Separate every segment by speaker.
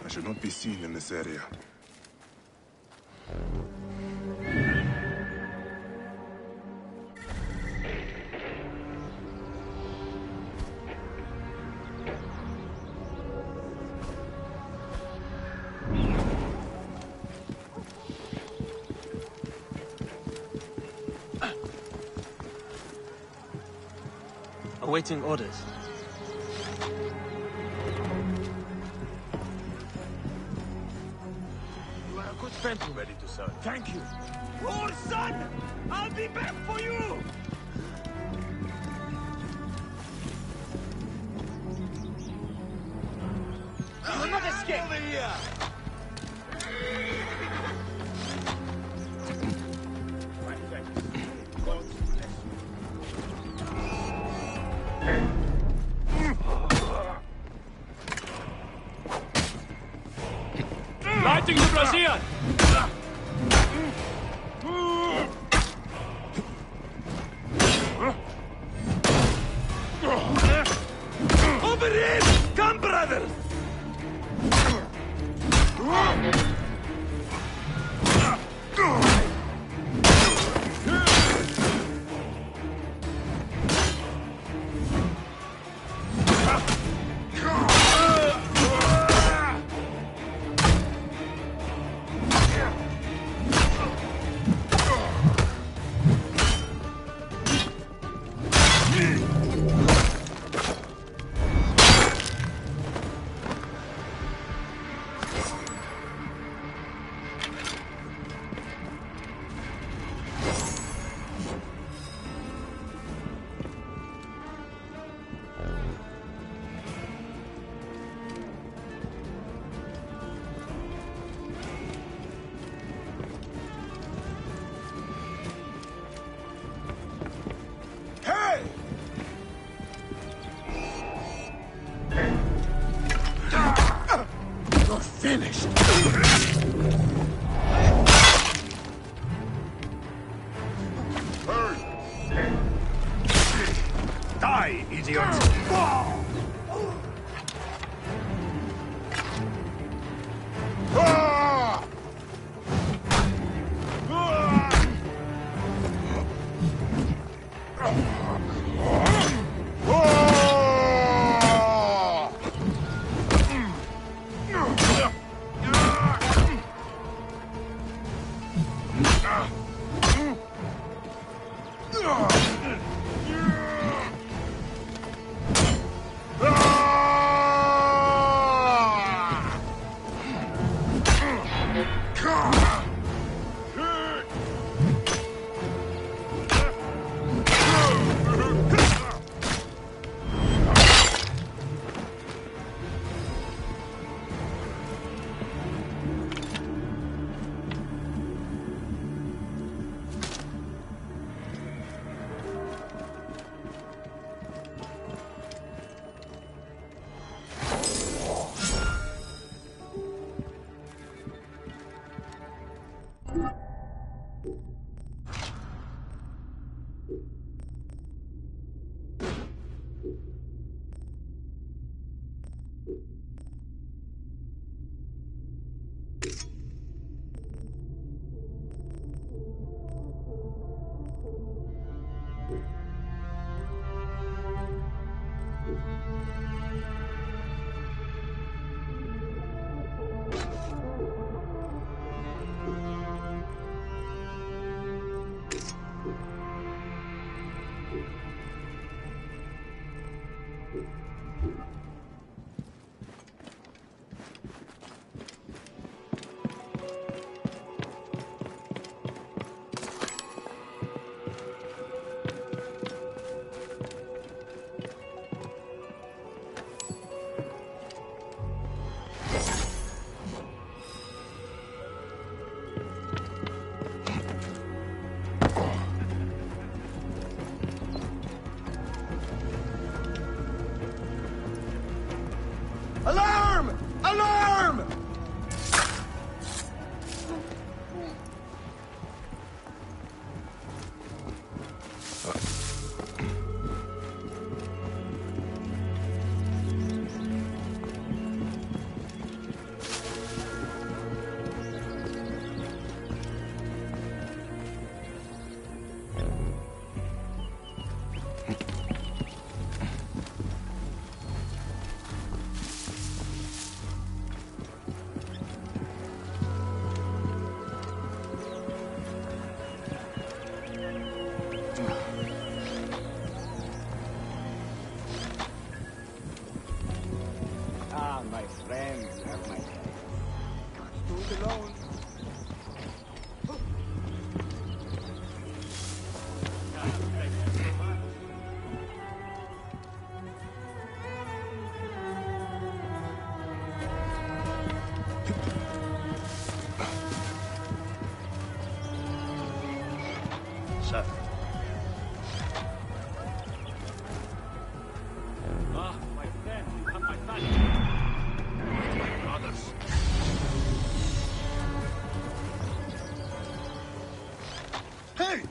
Speaker 1: I should not be seen in this area.
Speaker 2: Awaiting orders.
Speaker 3: You are a good friend who ready to serve.
Speaker 2: Thank you.
Speaker 3: Poor son! I'll be back for you! You will not escape! Over here! My thanks. God bless you.
Speaker 2: Lighting to Brazil!
Speaker 3: Over here! Come, brothers!
Speaker 2: Finished.
Speaker 3: Die, idiot!
Speaker 2: Sir. Ah, my friend, you have my back. Brothers.
Speaker 1: Hey!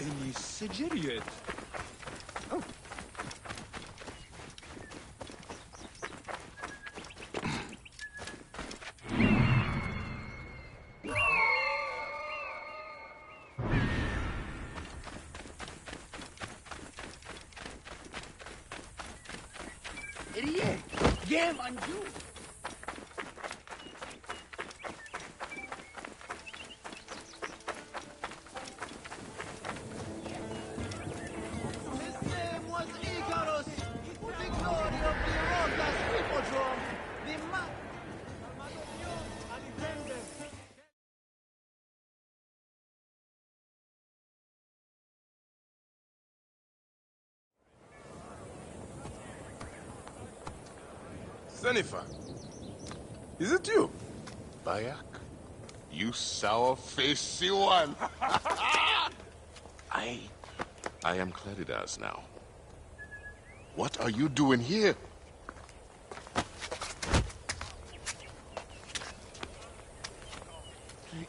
Speaker 3: Any Sigiriot? Oh.
Speaker 1: idiot! Game on you! His name was Icarus, the glory of the Rotas Hippodrome, the man...
Speaker 4: Jennifer, is it you?
Speaker 5: Bayak, you sour-faced one. I am Claridas now. What are you doing here?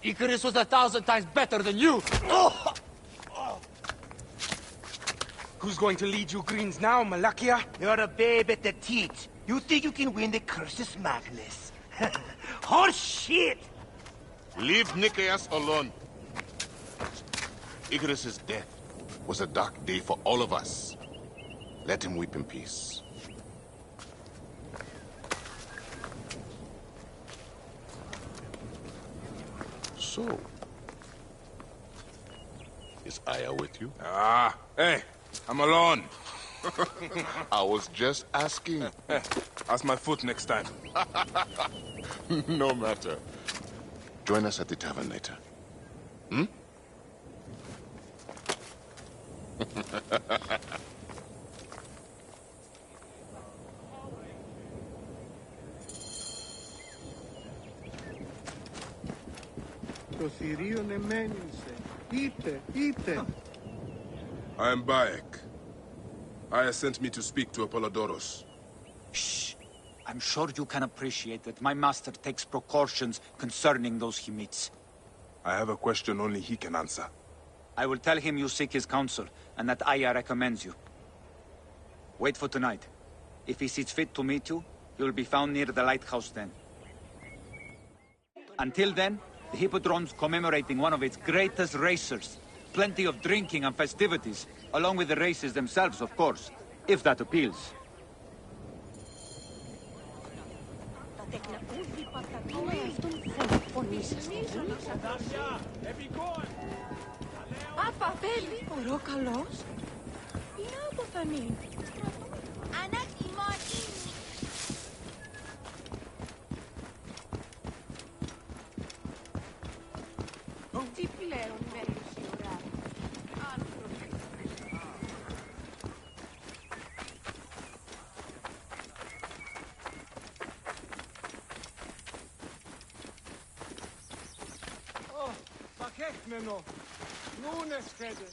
Speaker 1: Icarus was 1,000 times better than you! Oh!
Speaker 4: Who's going to lead you greens now, Malakia?
Speaker 3: You're a babe at the teat. You think you can win the Cursus Magnus? Horse shit!
Speaker 5: Leave Nicaeus alone. Icarus's death was a dark day for all of us. Let him weep in peace. So, is Aya with you?
Speaker 4: Ah, hey, I'm alone.
Speaker 5: I was just asking.
Speaker 4: Ask my foot next time.
Speaker 5: No matter. Join us at the tavern later. Hmm?
Speaker 1: Το θηρίον εμένησε. Είπε.
Speaker 4: I am Bayek. Aya sent me to speak to Apollodorus.
Speaker 6: Shh. I'm sure you can appreciate that my master takes precautions concerning those he meets.
Speaker 4: I have a question only he can answer.
Speaker 6: I will tell him you seek his counsel, and that Aya recommends you. Wait for tonight. If he sees fit to meet you, you will be found near the lighthouse then. Until then, the Hippodrome's commemorating one of its greatest racers. Plenty of drinking and festivities, along with the races themselves, of course, if that appeals.
Speaker 7: Παπέλη, ωραίο καλός. Είναι από φανή. Ανάκτημόνη. Τι πλέον μένεις η ώρα. Άνθρωποι.
Speaker 2: Pakekmeno. Nun es fede.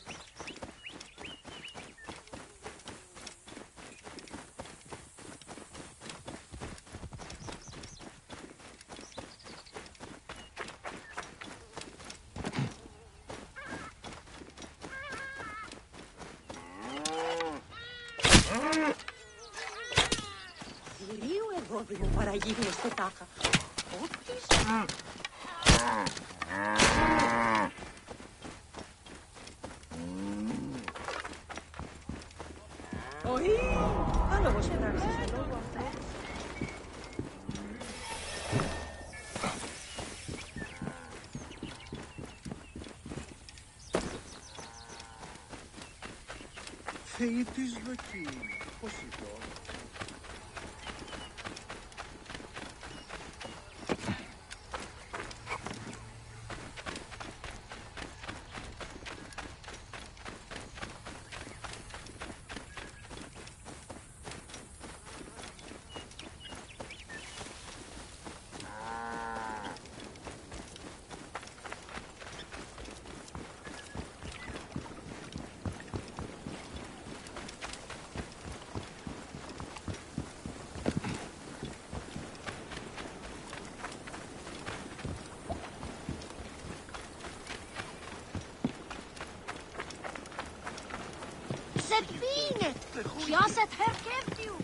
Speaker 7: Θηρίου εγώ μου παραγγείλω στο τάχα. Όπτης. Όχι, άλλο πως φράξεις λόγω αυτό.
Speaker 1: Θεοί της δοκίμη. Πώς είπω.
Speaker 7: Zepine! Ja, het herkent u!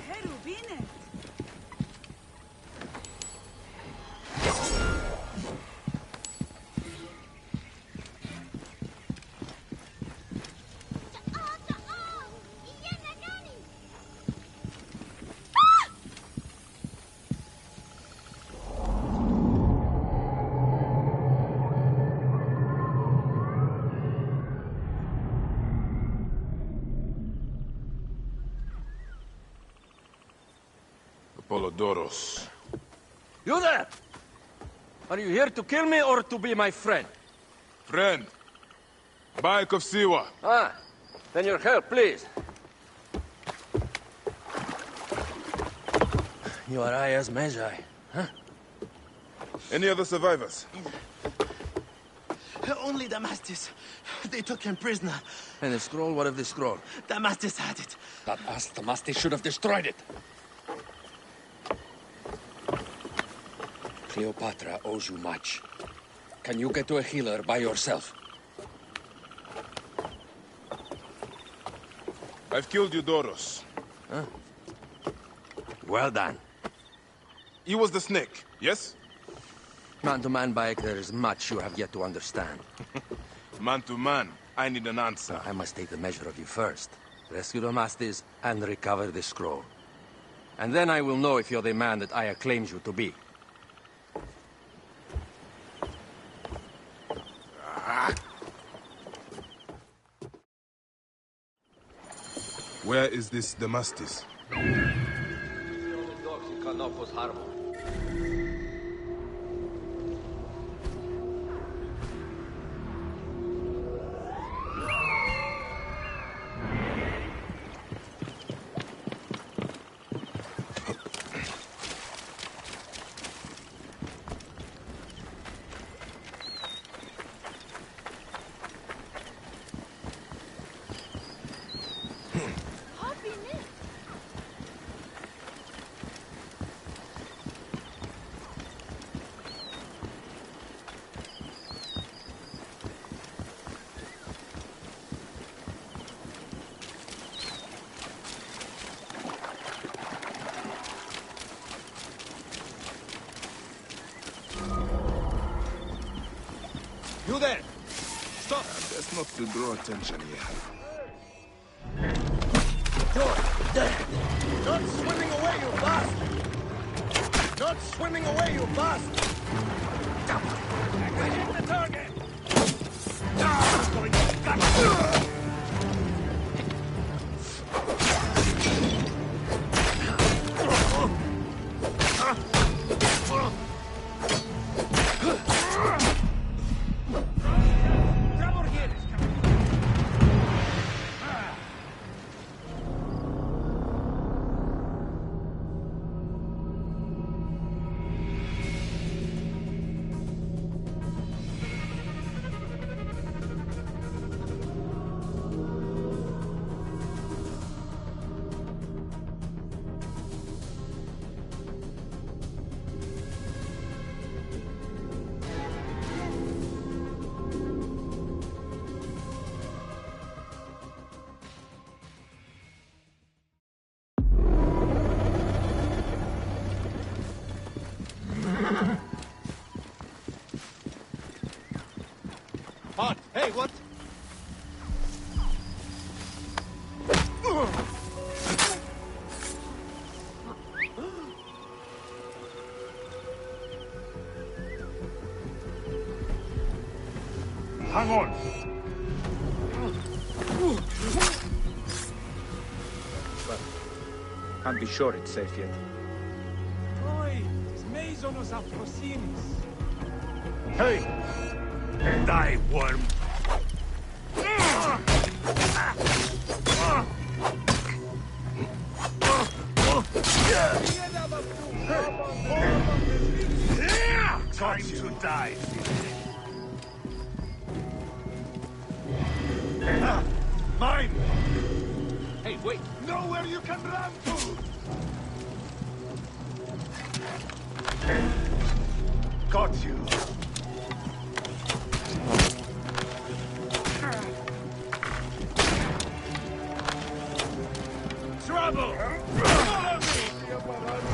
Speaker 7: Herubine!
Speaker 4: Apollodoros.
Speaker 8: You there! Are you here to kill me or to be my friend?
Speaker 4: Friend. Bayek of Siwa.
Speaker 8: Ah, then your help, please. You are Aya's Magi, huh?
Speaker 4: Any other survivors?
Speaker 3: Only Damastis. They took him prisoner.
Speaker 8: And the scroll? What of the scroll?
Speaker 3: Damastis had it.
Speaker 8: That ass Damastis should have destroyed it. Cleopatra owes you much. Can you get to a healer by yourself?
Speaker 4: I've killed Eudoros.
Speaker 8: Huh? Well done.
Speaker 4: He was the snake, yes?
Speaker 8: Man to man, Bayek, there is much you have yet to understand.
Speaker 4: Man to man, I need an answer.
Speaker 8: I must take the measure of you first. Rescue Damastis and recover the scroll. And then I will know if you're the man that Aya claims you to be.
Speaker 4: Where is this Damastis?
Speaker 1: You there! Stop!
Speaker 4: Best not to draw attention here.
Speaker 1: Not swimming away, you bastard! Not swimming away, you bastard! Hit the target! Hot. Hey, what?
Speaker 4: Hang on!
Speaker 6: Can't be sure it's safe yet.
Speaker 2: Oi, Meizonos Afrosinis.
Speaker 4: Hey! Die, worm! Time to die. Mine!
Speaker 1: Hey, wait!
Speaker 4: Nowhere you can run to! Got you. Trouble! Follow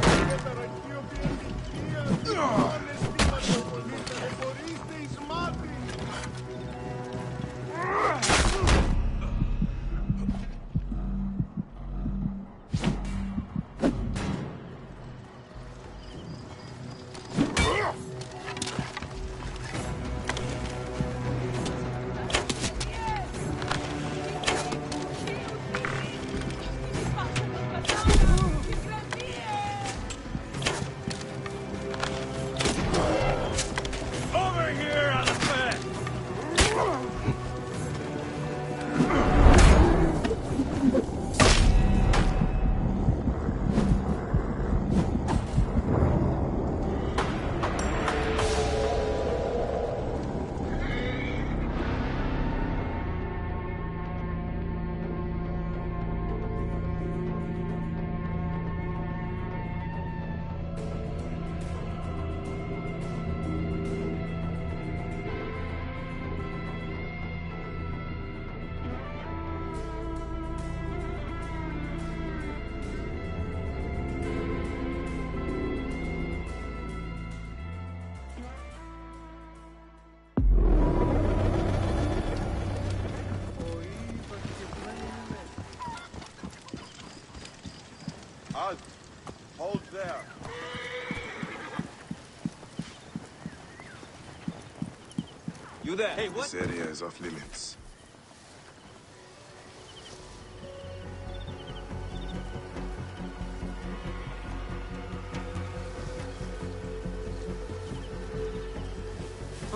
Speaker 2: You there? Hey, what?
Speaker 4: This area is off limits.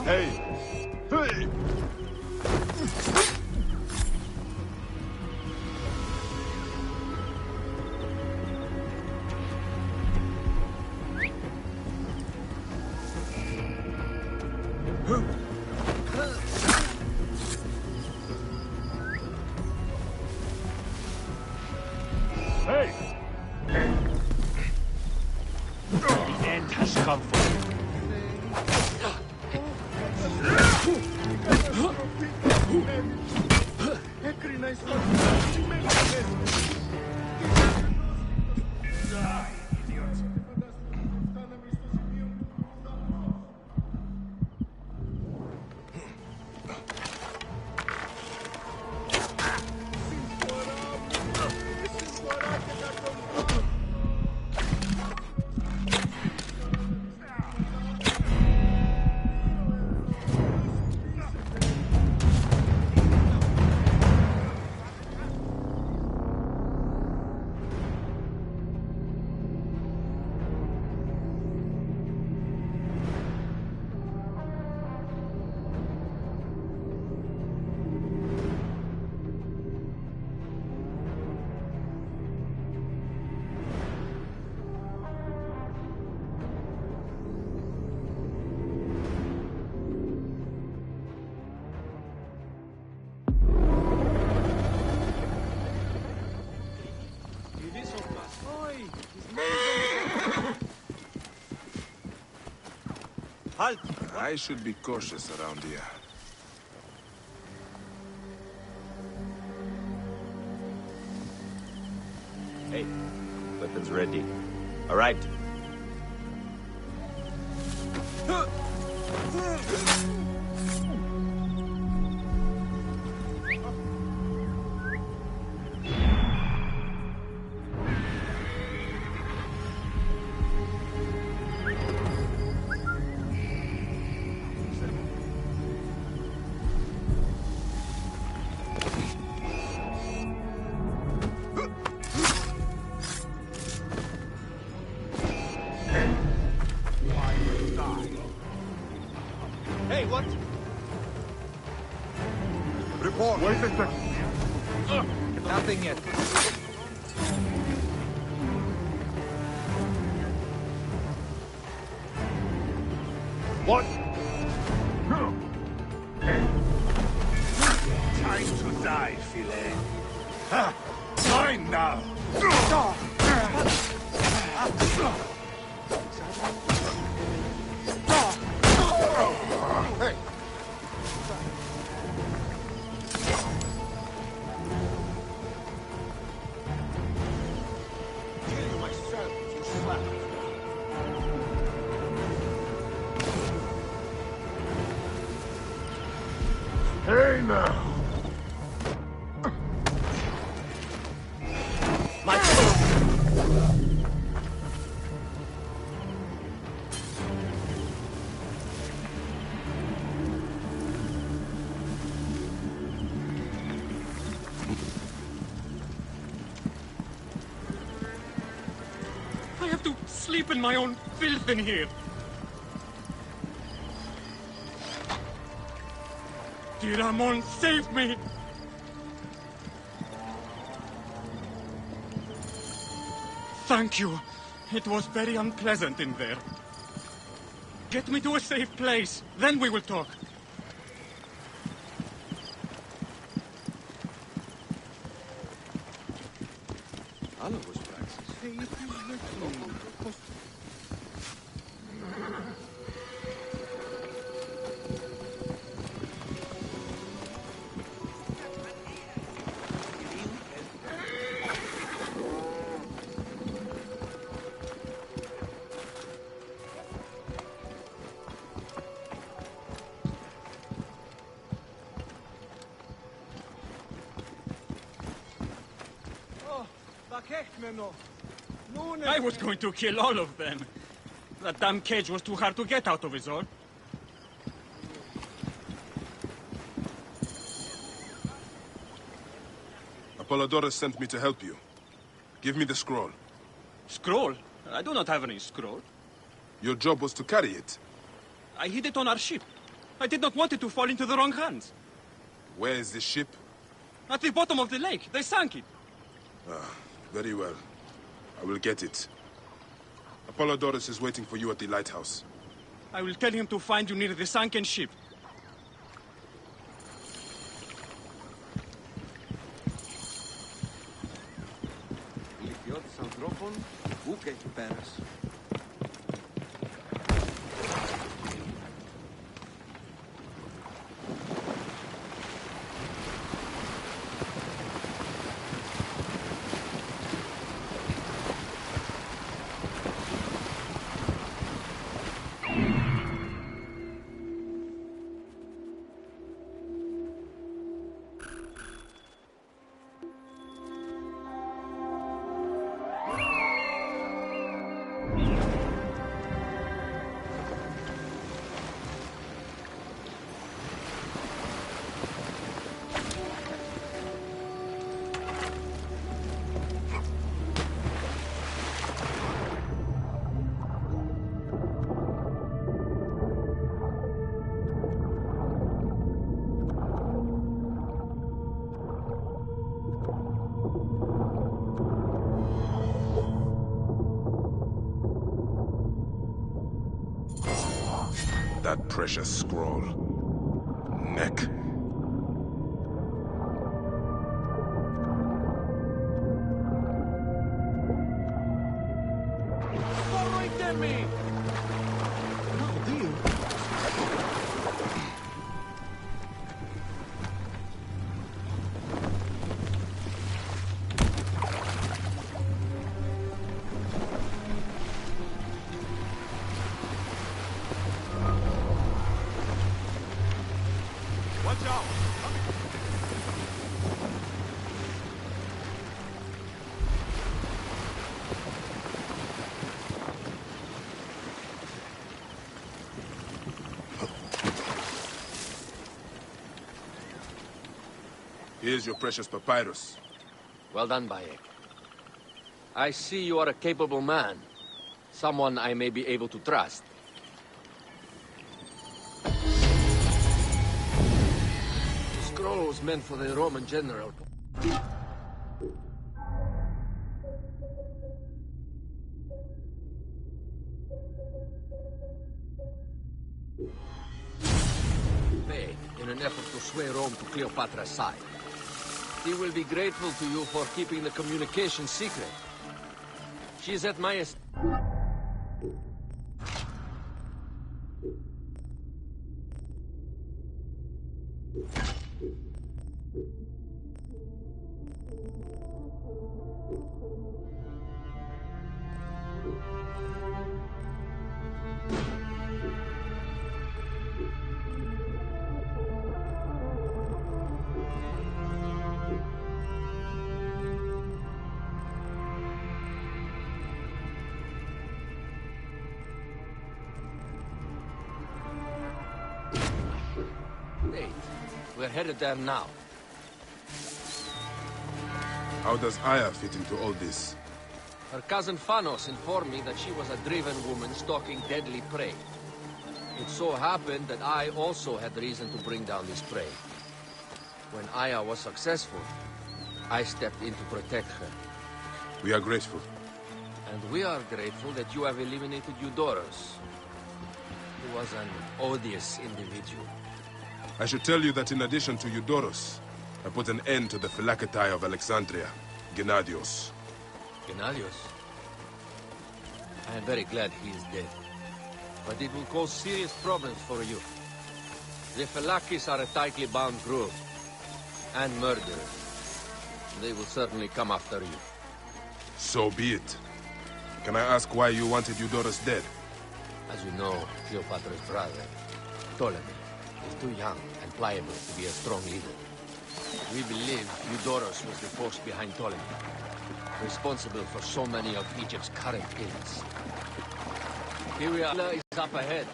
Speaker 5: Hey! Hey!
Speaker 2: The end has come for you.
Speaker 6: Halt!
Speaker 4: I should be cautious around here.
Speaker 2: Hey, weapons ready. Arrived.
Speaker 1: Hey, what?
Speaker 5: Report! Wait a second!
Speaker 1: Nothing yet.
Speaker 5: What?
Speaker 3: Time to die, filet. Time now.
Speaker 5: Hey!
Speaker 3: Kill myself, you slap.
Speaker 5: Hey now!
Speaker 2: I have to sleep in my own filth in here. Dear Ramon, save me! Thank you. It was very unpleasant in there. Get me to a safe place, then we will talk. I was going to kill all of them. That damn cage was too hard to get out of, is all.
Speaker 4: Apollodorus sent me to help you. Give me the scroll.
Speaker 2: Scroll? I do not have any scroll.
Speaker 4: Your job was to carry it.
Speaker 2: I hid it on our ship. I did not want it to fall into the wrong hands.
Speaker 4: Where is the ship?
Speaker 2: At the bottom of the lake. They sank it.
Speaker 4: Ah, very well. I will get it. Apollodorus is waiting for you at the lighthouse.
Speaker 2: I will tell him to find you near the sunken ship.
Speaker 4: That precious scroll. Neck. Here's your precious papyrus.
Speaker 8: Well done, Bayek. I see you are a capable man. Someone I may be able to trust. The scroll was meant for the Roman general. Bayek, in an effort to sway Rome to Cleopatra's side. He will be grateful to you for keeping the communication secret. She's at my estate. We're headed there now.
Speaker 4: How does Aya fit into all this?
Speaker 8: Her cousin Phanos informed me that she was a driven woman stalking deadly prey. It so happened that I also had reason to bring down this prey. When Aya was successful, I stepped in to protect her.
Speaker 4: We are grateful.
Speaker 8: And we are grateful that you have eliminated Eudorus. He was an odious individual.
Speaker 4: I should tell you that in addition to Eudorus, I put an end to the Phylacetae of Alexandria, Gennadios.
Speaker 8: Gennadios? I am very glad he is dead. But it will cause serious problems for you. The Phylakis are a tightly bound group. And murderers. They will certainly come after you.
Speaker 4: So be it. Can I ask why you wanted Eudorus dead?
Speaker 8: As you know, Cleopatra's brother, Ptolemy, is too young and pliable to be a strong leader. We believe Eudorus was the force behind Ptolemy, responsible for so many of Egypt's current ills. Here we are, is up ahead.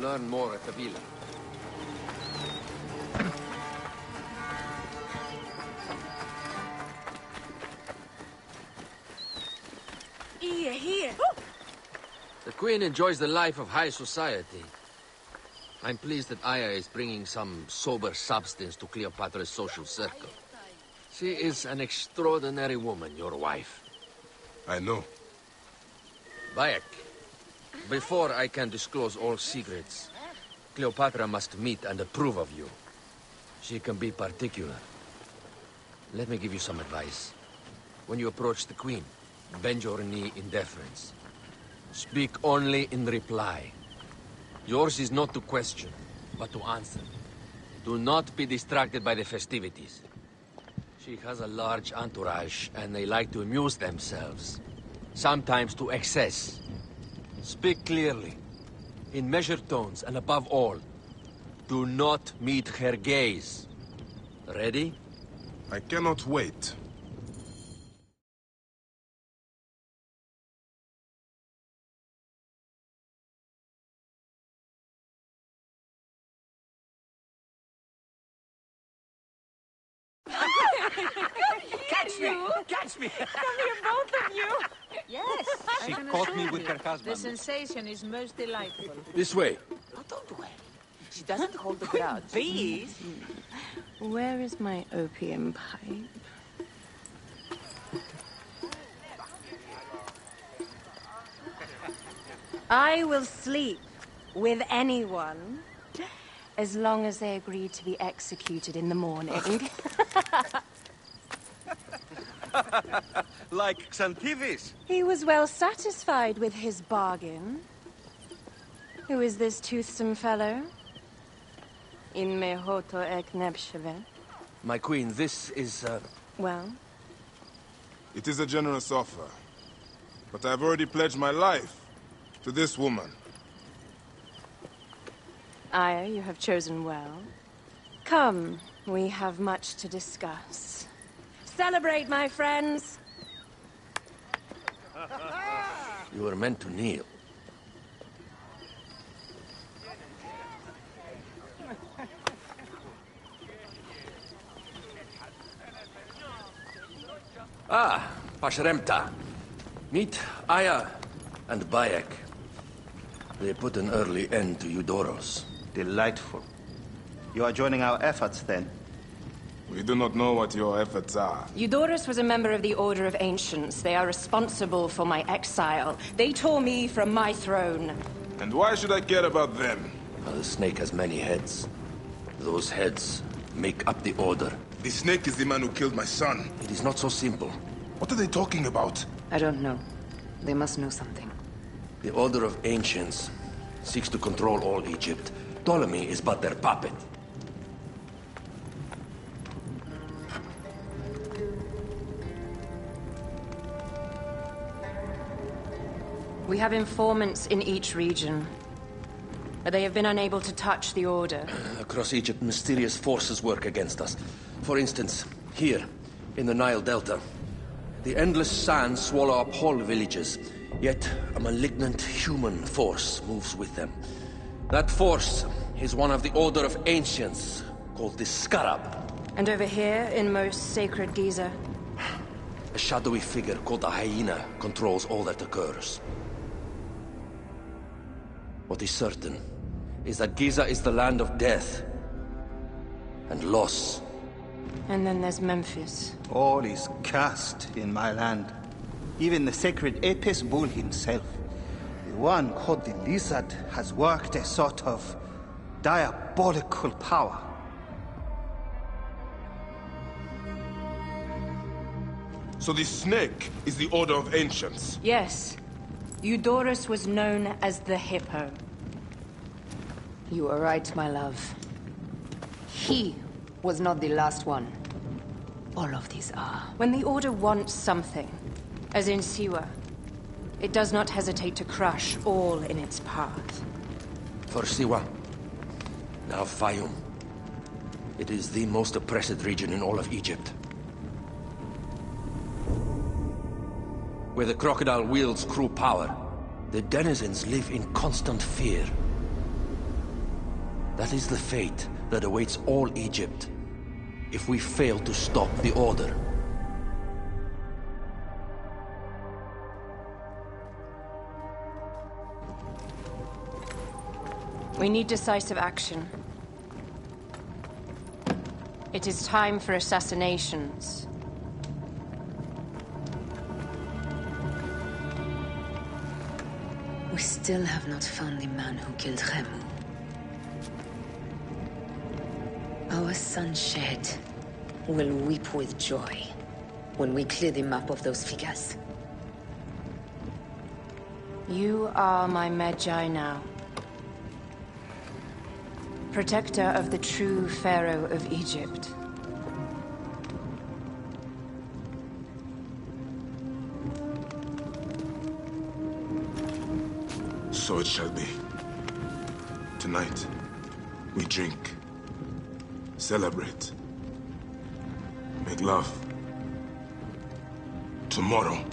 Speaker 8: learn more at the villa.
Speaker 7: Here.
Speaker 8: The Queen enjoys the life of high society. I'm pleased that Aya is bringing some sober substance to Cleopatra's social circle. She is an extraordinary woman, your wife.
Speaker 4: I know.
Speaker 8: Bayek, before I can disclose all secrets, Cleopatra must meet and approve of you. She can be particular. Let me give you some advice. When you approach the Queen, bend your knee in deference. Speak only in reply. Yours is not to question, but to answer. Do not be distracted by the festivities. She has a large entourage, and they like to amuse themselves. Sometimes to excess. Speak clearly, in measured tones, and above all, do not meet her gaze. Ready?
Speaker 4: I cannot wait.
Speaker 3: Catch me! Catch me!
Speaker 9: Come here, both of you.
Speaker 10: Yes,
Speaker 6: She
Speaker 10: I can
Speaker 6: caught me
Speaker 10: assure
Speaker 6: with
Speaker 10: you,
Speaker 6: her husband.
Speaker 10: The sensation is most delightful.
Speaker 8: This way.
Speaker 9: Oh, don't worry. She doesn't hold a grudge.
Speaker 7: Bees?
Speaker 11: Where is my opium pipe? I will sleep with anyone as long as they agree to be executed in the morning.
Speaker 6: Like Xantivis.
Speaker 11: He was well satisfied with his bargain. Who is this toothsome fellow? In mehoto ek nebsheve.
Speaker 8: My queen, this is,
Speaker 11: Well,
Speaker 4: It is a generous offer. But I've already pledged my life to this woman.
Speaker 11: Aya, you have chosen well. Come, we have much to discuss. Celebrate, my friends!
Speaker 8: you were meant to kneel. Ah, Pashremta. Meet Aya and Bayek. They put an early end to Eudoros.
Speaker 3: Delightful. You are joining our efforts, then?
Speaker 4: We do not know what your efforts are.
Speaker 11: Eudoros was a member of the Order of Ancients. They are responsible for my exile. They tore me from my throne.
Speaker 4: And why should I care about them?
Speaker 8: Now, the snake has many heads. Those heads make up the Order.
Speaker 4: The snake is the man who killed my son.
Speaker 8: It is not so simple.
Speaker 4: What are they talking about?
Speaker 10: I don't know. They must know something.
Speaker 8: The Order of Ancients seeks to control all Egypt. Ptolemy is but their puppet.
Speaker 11: We have informants in each region. But they have been unable to touch the Order.
Speaker 8: Across Egypt, mysterious forces work against us. For instance, here, in the Nile Delta, the endless sands swallow up whole villages, yet a malignant human force moves with them. That force is one of the Order of Ancients, called the Scarab.
Speaker 11: And over here, in most sacred Giza,
Speaker 8: A shadowy figure called a hyena controls all that occurs. What is certain is that Giza is the land of death and loss.
Speaker 11: and then there's Memphis.
Speaker 3: All is cursed in my land. Even the sacred Apis bull himself. The one called the Lizard has worked a sort of diabolical power.
Speaker 4: So the snake is the Order of Ancients.
Speaker 11: Yes. Eudoros was known as the Hippo.
Speaker 10: You are right, my love. He was not the last one. All of these are.
Speaker 11: When the Order wants something, as in Siwa, it does not hesitate to crush all in its path.
Speaker 8: For Siwa, now Fayum. It is the most oppressed region in all of Egypt. Where the crocodile wields cruel power, the denizens live in constant fear.
Speaker 12: That is the fate that awaits all Egypt if we fail to stop the Order.
Speaker 11: We need decisive action. It is time for assassinations.
Speaker 10: We still have not found the man who killed Khemu. Our son Shed will weep with joy when we clear the map of those figures.
Speaker 11: You are my Magi now. Protector of the true Pharaoh of Egypt.
Speaker 4: So it shall be. Tonight, we drink, celebrate, make love. Tomorrow,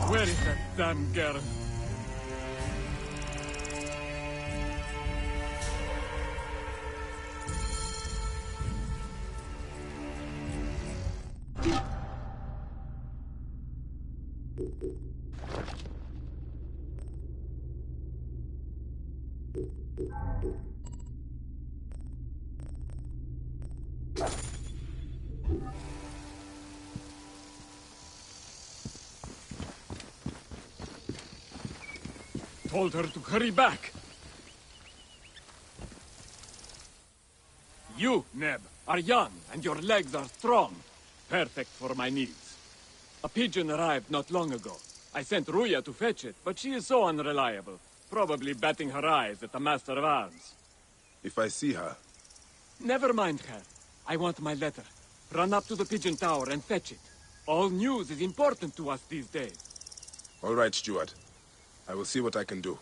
Speaker 2: Where is that damn girl? Told her to hurry back. You, Neb, are young and your legs are strong. Perfect for my needs. A pigeon arrived not long ago. I sent Ruya to fetch it, but she is so unreliable. Probably batting her eyes at the Master of Arms.
Speaker 4: if I see her,
Speaker 2: Never mind her. I want my letter. Run up to the pigeon tower and fetch it. All news is important to us these days.
Speaker 4: all right, Steward. I will see what I can do.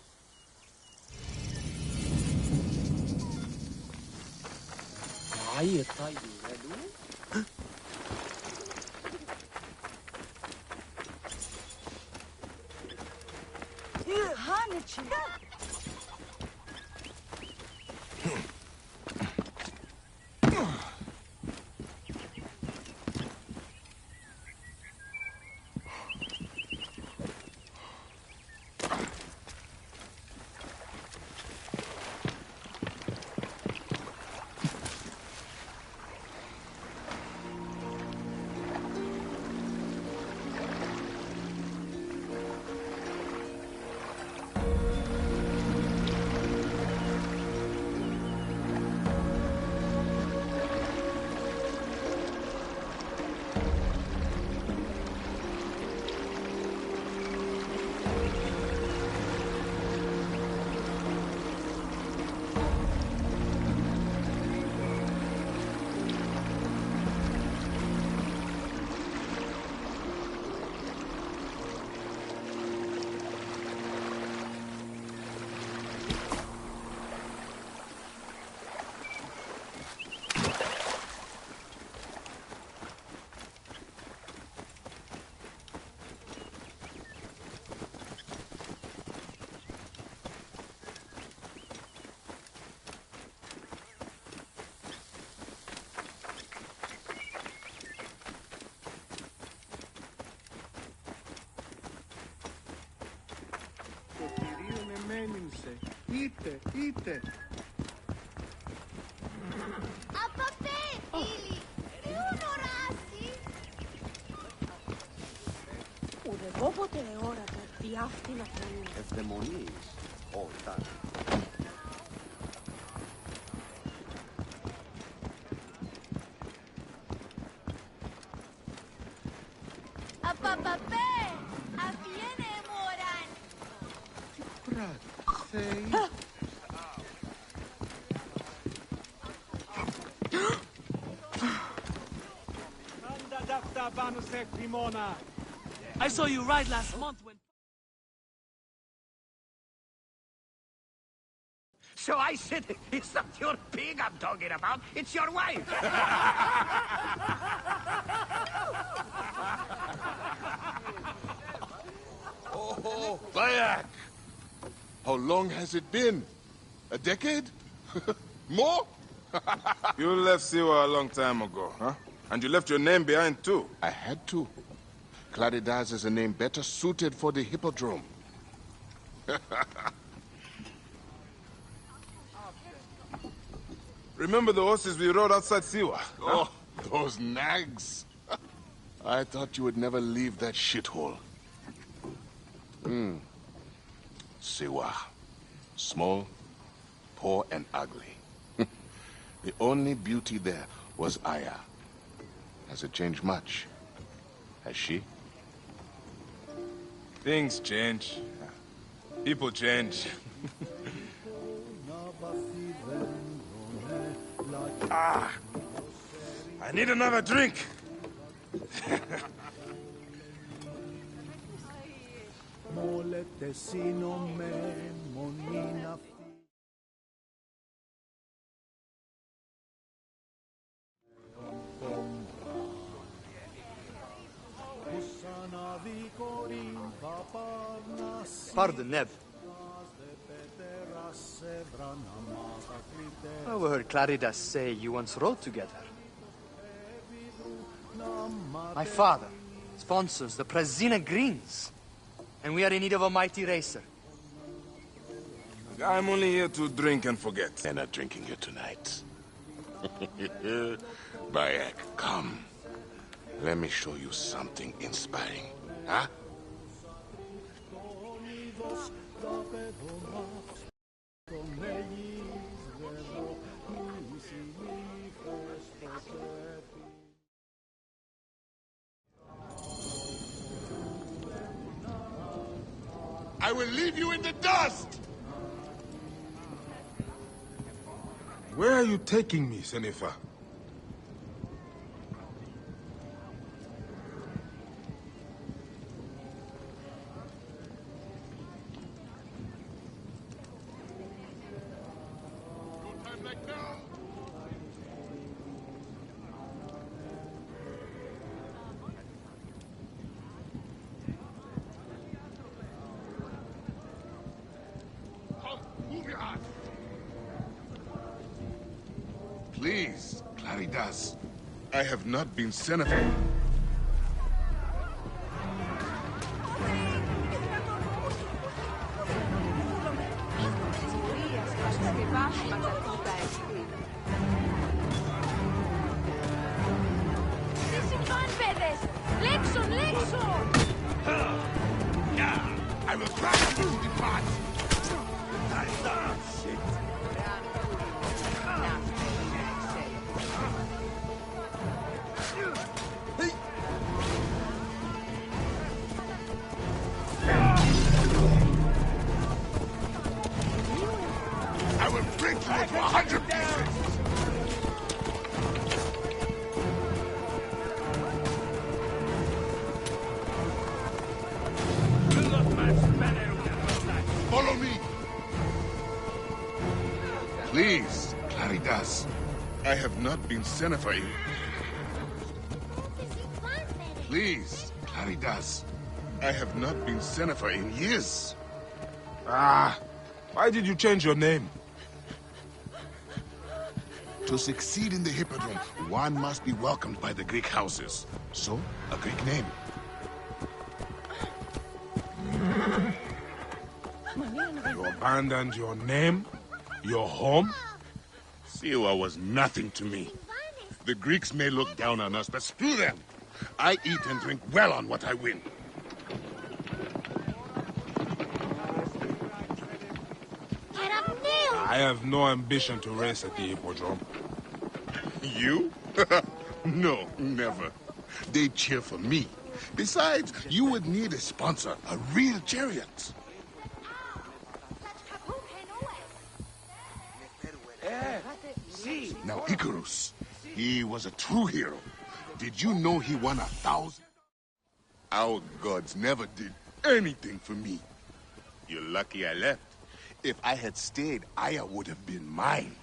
Speaker 1: Είτε.
Speaker 7: Ουδεπόποτε εόρατα τι αυτή να φανεί.
Speaker 13: Ευδαιμονείς, όταν.
Speaker 14: Απαπαπέ!
Speaker 1: I saw you ride last month when...
Speaker 13: So I said, it's not your pig I'm talking about, it's your wife.
Speaker 5: Oh, Bayek! How long has it been? A decade? More?
Speaker 4: You left Siwa a long time ago, huh? And you left your name behind, too.
Speaker 5: I had to. Claridaz is a name better suited for the Hippodrome.
Speaker 4: Remember the horses we rode outside Siwa?
Speaker 5: Oh, those nags. I thought you would never leave that shithole. Siwa. Small, poor, and ugly. The only beauty there was Aya. Has it changed much? Has she?
Speaker 4: Things change. People change. I need another drink.
Speaker 1: Pardon, Neb. I overheard Claridas say you once rode together. My father sponsors the Prezina Greens, and we are in need of a mighty racer.
Speaker 4: I'm only here to drink and forget.
Speaker 5: They're not drinking here tonight. Bayek, come. Let me show you something inspiring. Huh? I will leave you in the dust!
Speaker 4: Where are you taking me, Senifa?
Speaker 5: Please, Claridas. I have not been senator. I will try to depart. I will break you into 100 pieces! Follow me! Please, Claridas. I have not been sent for you. Please, Claridas. I have not been sent for in years.
Speaker 4: Why did you change your name?
Speaker 5: To succeed in the Hippodrome, one must be welcomed by the Greek houses. So, a Greek name.
Speaker 4: You abandoned your name? Your home?
Speaker 5: Siwa was nothing to me. The Greeks may look down on us, but screw them. I eat and drink well on what I win.
Speaker 4: I have no ambition to race at the Hippodrome.
Speaker 5: You? No, never. They cheer for me. Besides, you would need a sponsor, a real chariot. Now, Icarus, he was a true hero. Did you know he won 1,000? Our gods never did anything for me. You're lucky I left. If I had stayed, Aya would have been mine.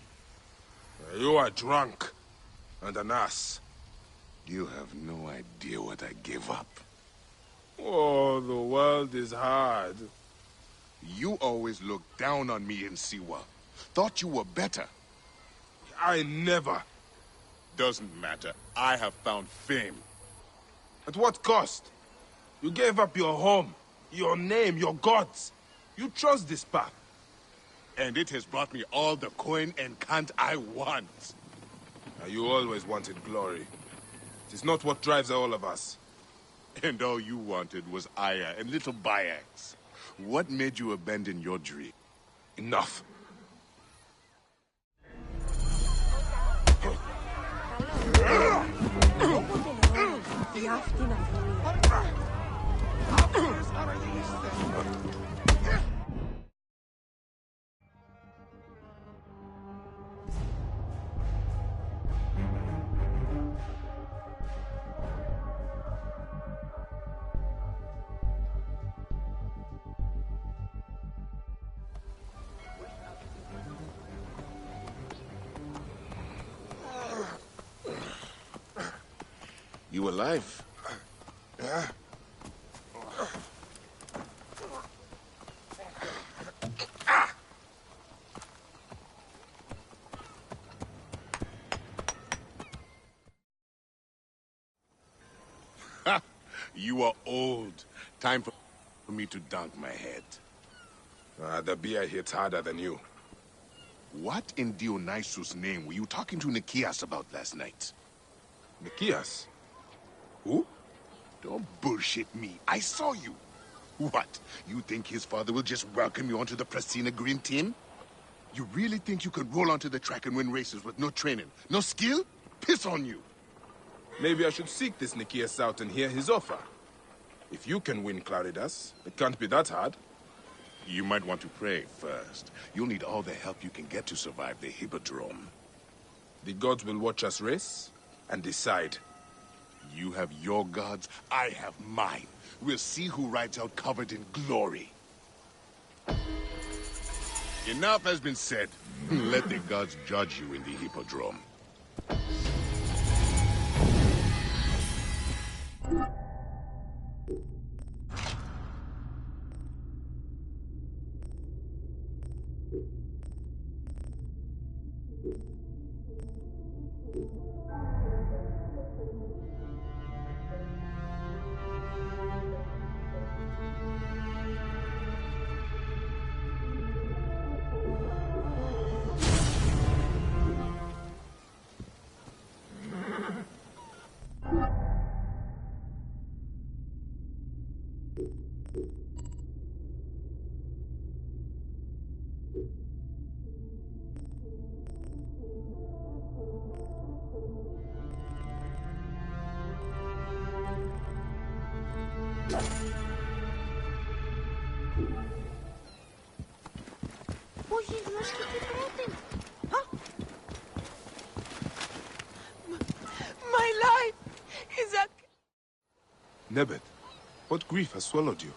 Speaker 4: You are drunk and an ass.
Speaker 5: You have no idea what I gave up.
Speaker 4: Oh, the world is hard.
Speaker 5: You always looked down on me in Siwa. Thought you were better.
Speaker 4: I never.
Speaker 5: Doesn't matter. I have found fame.
Speaker 4: At what cost? You gave up your home, your name, your gods. You chose this path.
Speaker 5: And it has brought me all the coin and cant I want.
Speaker 4: You always wanted glory. It is not what drives all of us.
Speaker 5: And all you wanted was Aya and little Bayax. What made you abandon your dream?
Speaker 4: Enough.
Speaker 5: You alive?
Speaker 4: Yeah.
Speaker 5: Ha! You are old. Time for me to dunk my head.
Speaker 4: The beer hits harder than you.
Speaker 5: What in Dionysus' name were you talking to Nikias about last night?
Speaker 4: Nikias? Who?
Speaker 5: Don't bullshit me. I saw you. What? You think his father will just welcome you onto the Prasina Green team? You really think you can roll onto the track and win races with no training, no skill? Piss on you.
Speaker 4: Maybe I should seek this Nikias out and hear his offer. If you can win Claridas, it can't be that hard.
Speaker 5: You might want to pray first. You'll need all the help you can get to survive the Hippodrome.
Speaker 4: The gods will watch us race and decide.
Speaker 5: You have your gods, I have mine. We'll see who rides out covered in glory. Enough has been said. Let the gods judge you in the Hippodrome.
Speaker 9: My life is a...
Speaker 4: Nebet, what grief has swallowed you?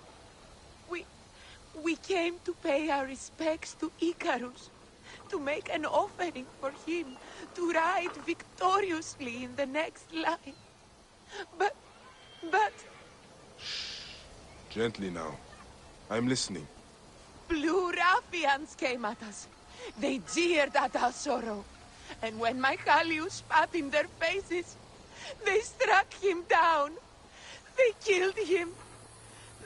Speaker 9: We came to pay our respects to Icarus, to make an offering for him, to ride victoriously in the next line. But...
Speaker 4: Gently now. I'm listening.
Speaker 9: Blue ruffians came at us. They jeered at our sorrow. And when my Callius spat in their faces, they struck him down. They killed him,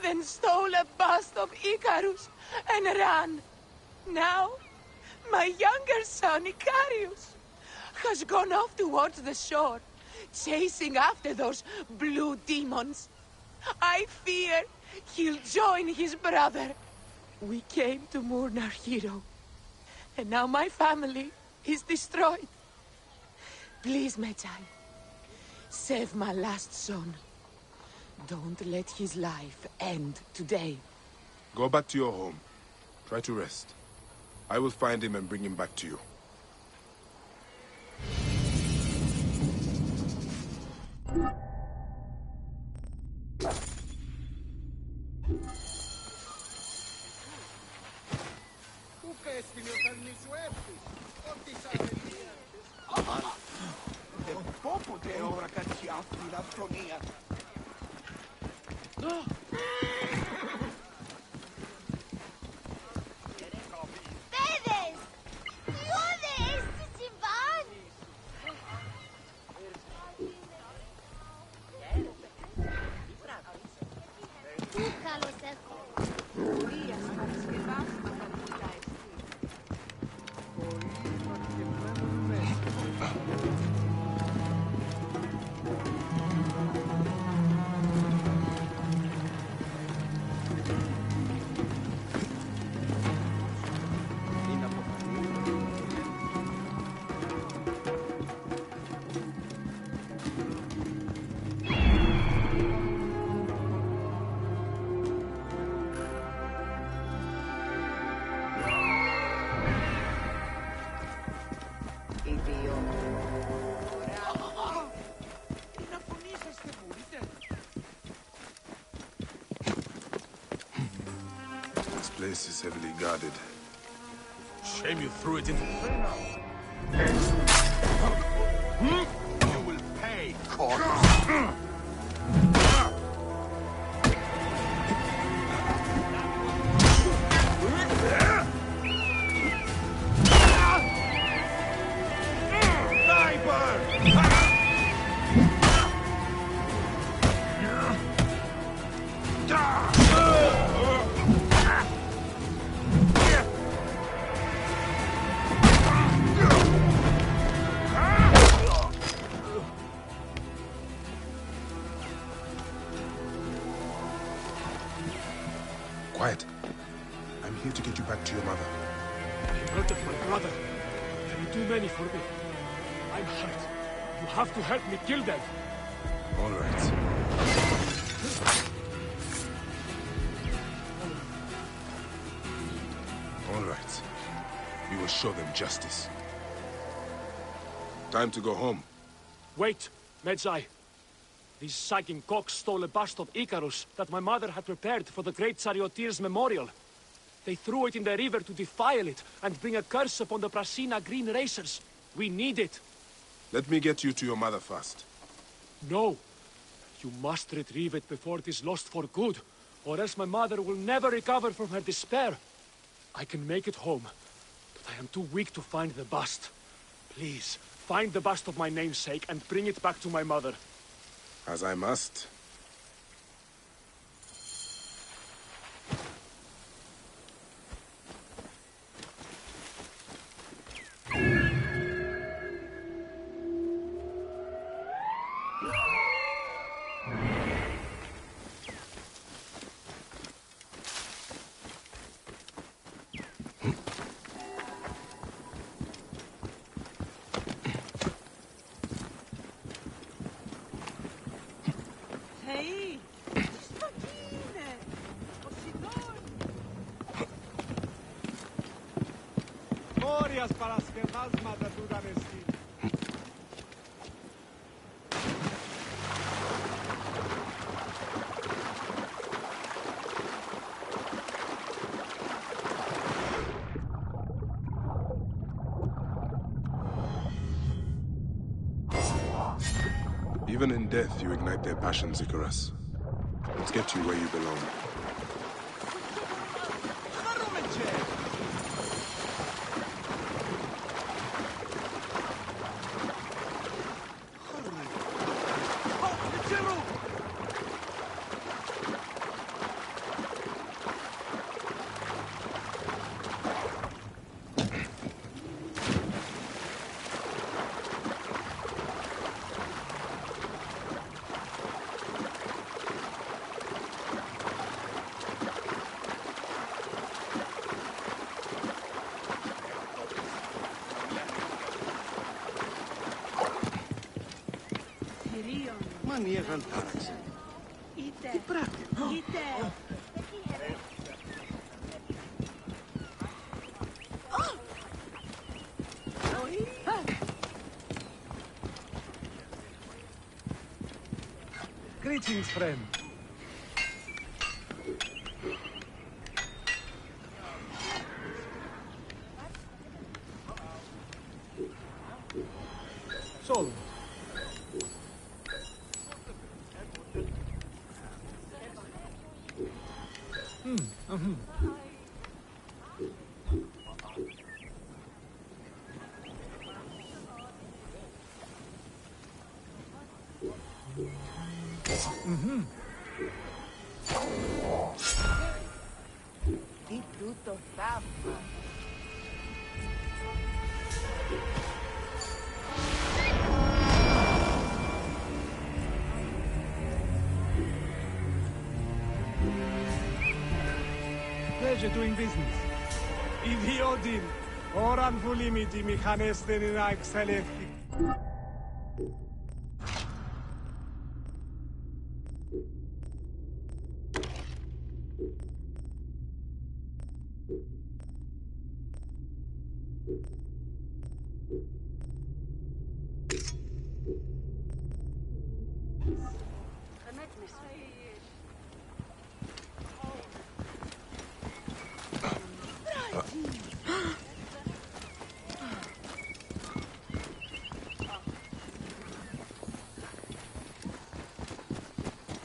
Speaker 9: then stole a bust of Icarus and ran. Now, my younger son, Icarius, has gone off towards the shore, chasing after those blue demons. I fear he'll join his brother. We came to mourn our hero, and now my family is destroyed. Please, Medjay, save my last son. Don't let his life end today.
Speaker 4: Go back to your home. Try to rest. I will find him and bring him back to you.
Speaker 14: Bebes! Jodes! Sivan! Cúcalo, Sergio.
Speaker 4: This place is heavily guarded. Shame you threw it into the
Speaker 5: You will pay, corpse.
Speaker 4: Quiet. I'm here to get you back to your mother.
Speaker 2: You murdered my brother. You're too many for me. I'm hurt. You have to help me kill them.
Speaker 4: All right. All right. We will show them justice. Time to go home.
Speaker 2: Wait, Medzai. These sagging cocks stole a bust of Icarus that my mother had prepared for the great charioteer's memorial. They threw it in the river to defile it and bring a curse upon the Prasina Green Racers. We need it.
Speaker 4: Let me get you to your mother first.
Speaker 2: No. You must retrieve it before it is lost for good, or else my mother will never recover from her despair. I can make it home, but I am too weak to find the bust. Please, find the bust of my namesake and bring it back to my mother.
Speaker 4: As I must.
Speaker 9: Hey!
Speaker 15: Glórias παρασκευάσματα του Δανεστή.
Speaker 4: Even in death, you ignite their passions, Icarus. Let's get you where you belong.
Speaker 13: Μα μία γαντάραξε. Τι πράγμα.
Speaker 15: Greetings, friend.
Speaker 2: So,
Speaker 9: Di tutto tappa.
Speaker 15: Pleasure doing business. Idiodin. Oran vulimiti michanesten in Axelefti.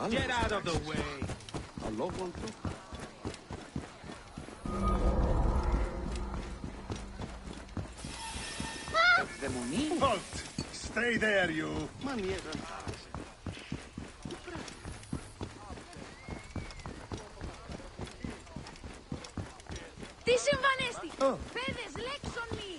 Speaker 13: Get out of the way!
Speaker 5: Halt! Stay there, you!
Speaker 14: Τι συμβανέστη! Παιδες, λέξονοι!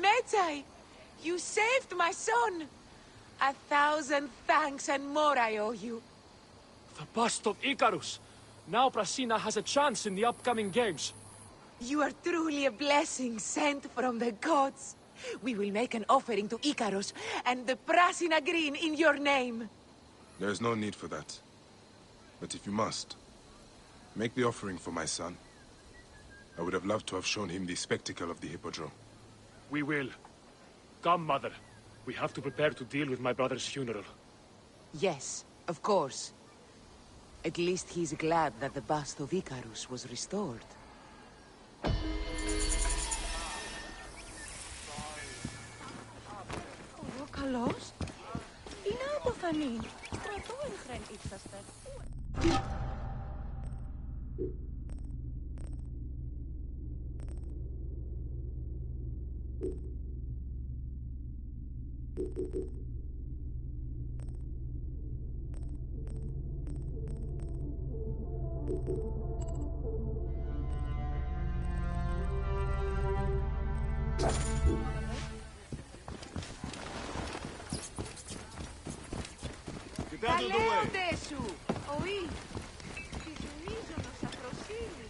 Speaker 9: Medjay, you saved my son. 1,000 thanks and more I owe you.
Speaker 2: The bust of Icarus! Now Prasina has a chance in the upcoming games.
Speaker 9: You are truly a blessing sent from the gods. We will make an offering to Icarus and the Prasina Green in your name.
Speaker 4: There is no need for that. But if you must, make the offering for my son. I would have loved to have shown him the spectacle of the Hippodrome.
Speaker 2: We will. Come, Mother. We have to prepare to deal with my brother's funeral.
Speaker 9: Yes, of course. At least he's glad that the bust of Icarus was restored.
Speaker 11: Ο καλός. Είναι αποφανή. Στρατό εχρέν ύψαστε.
Speaker 9: Καλέοντέ σου! Οή! Της μίζωνος αφροσύνης.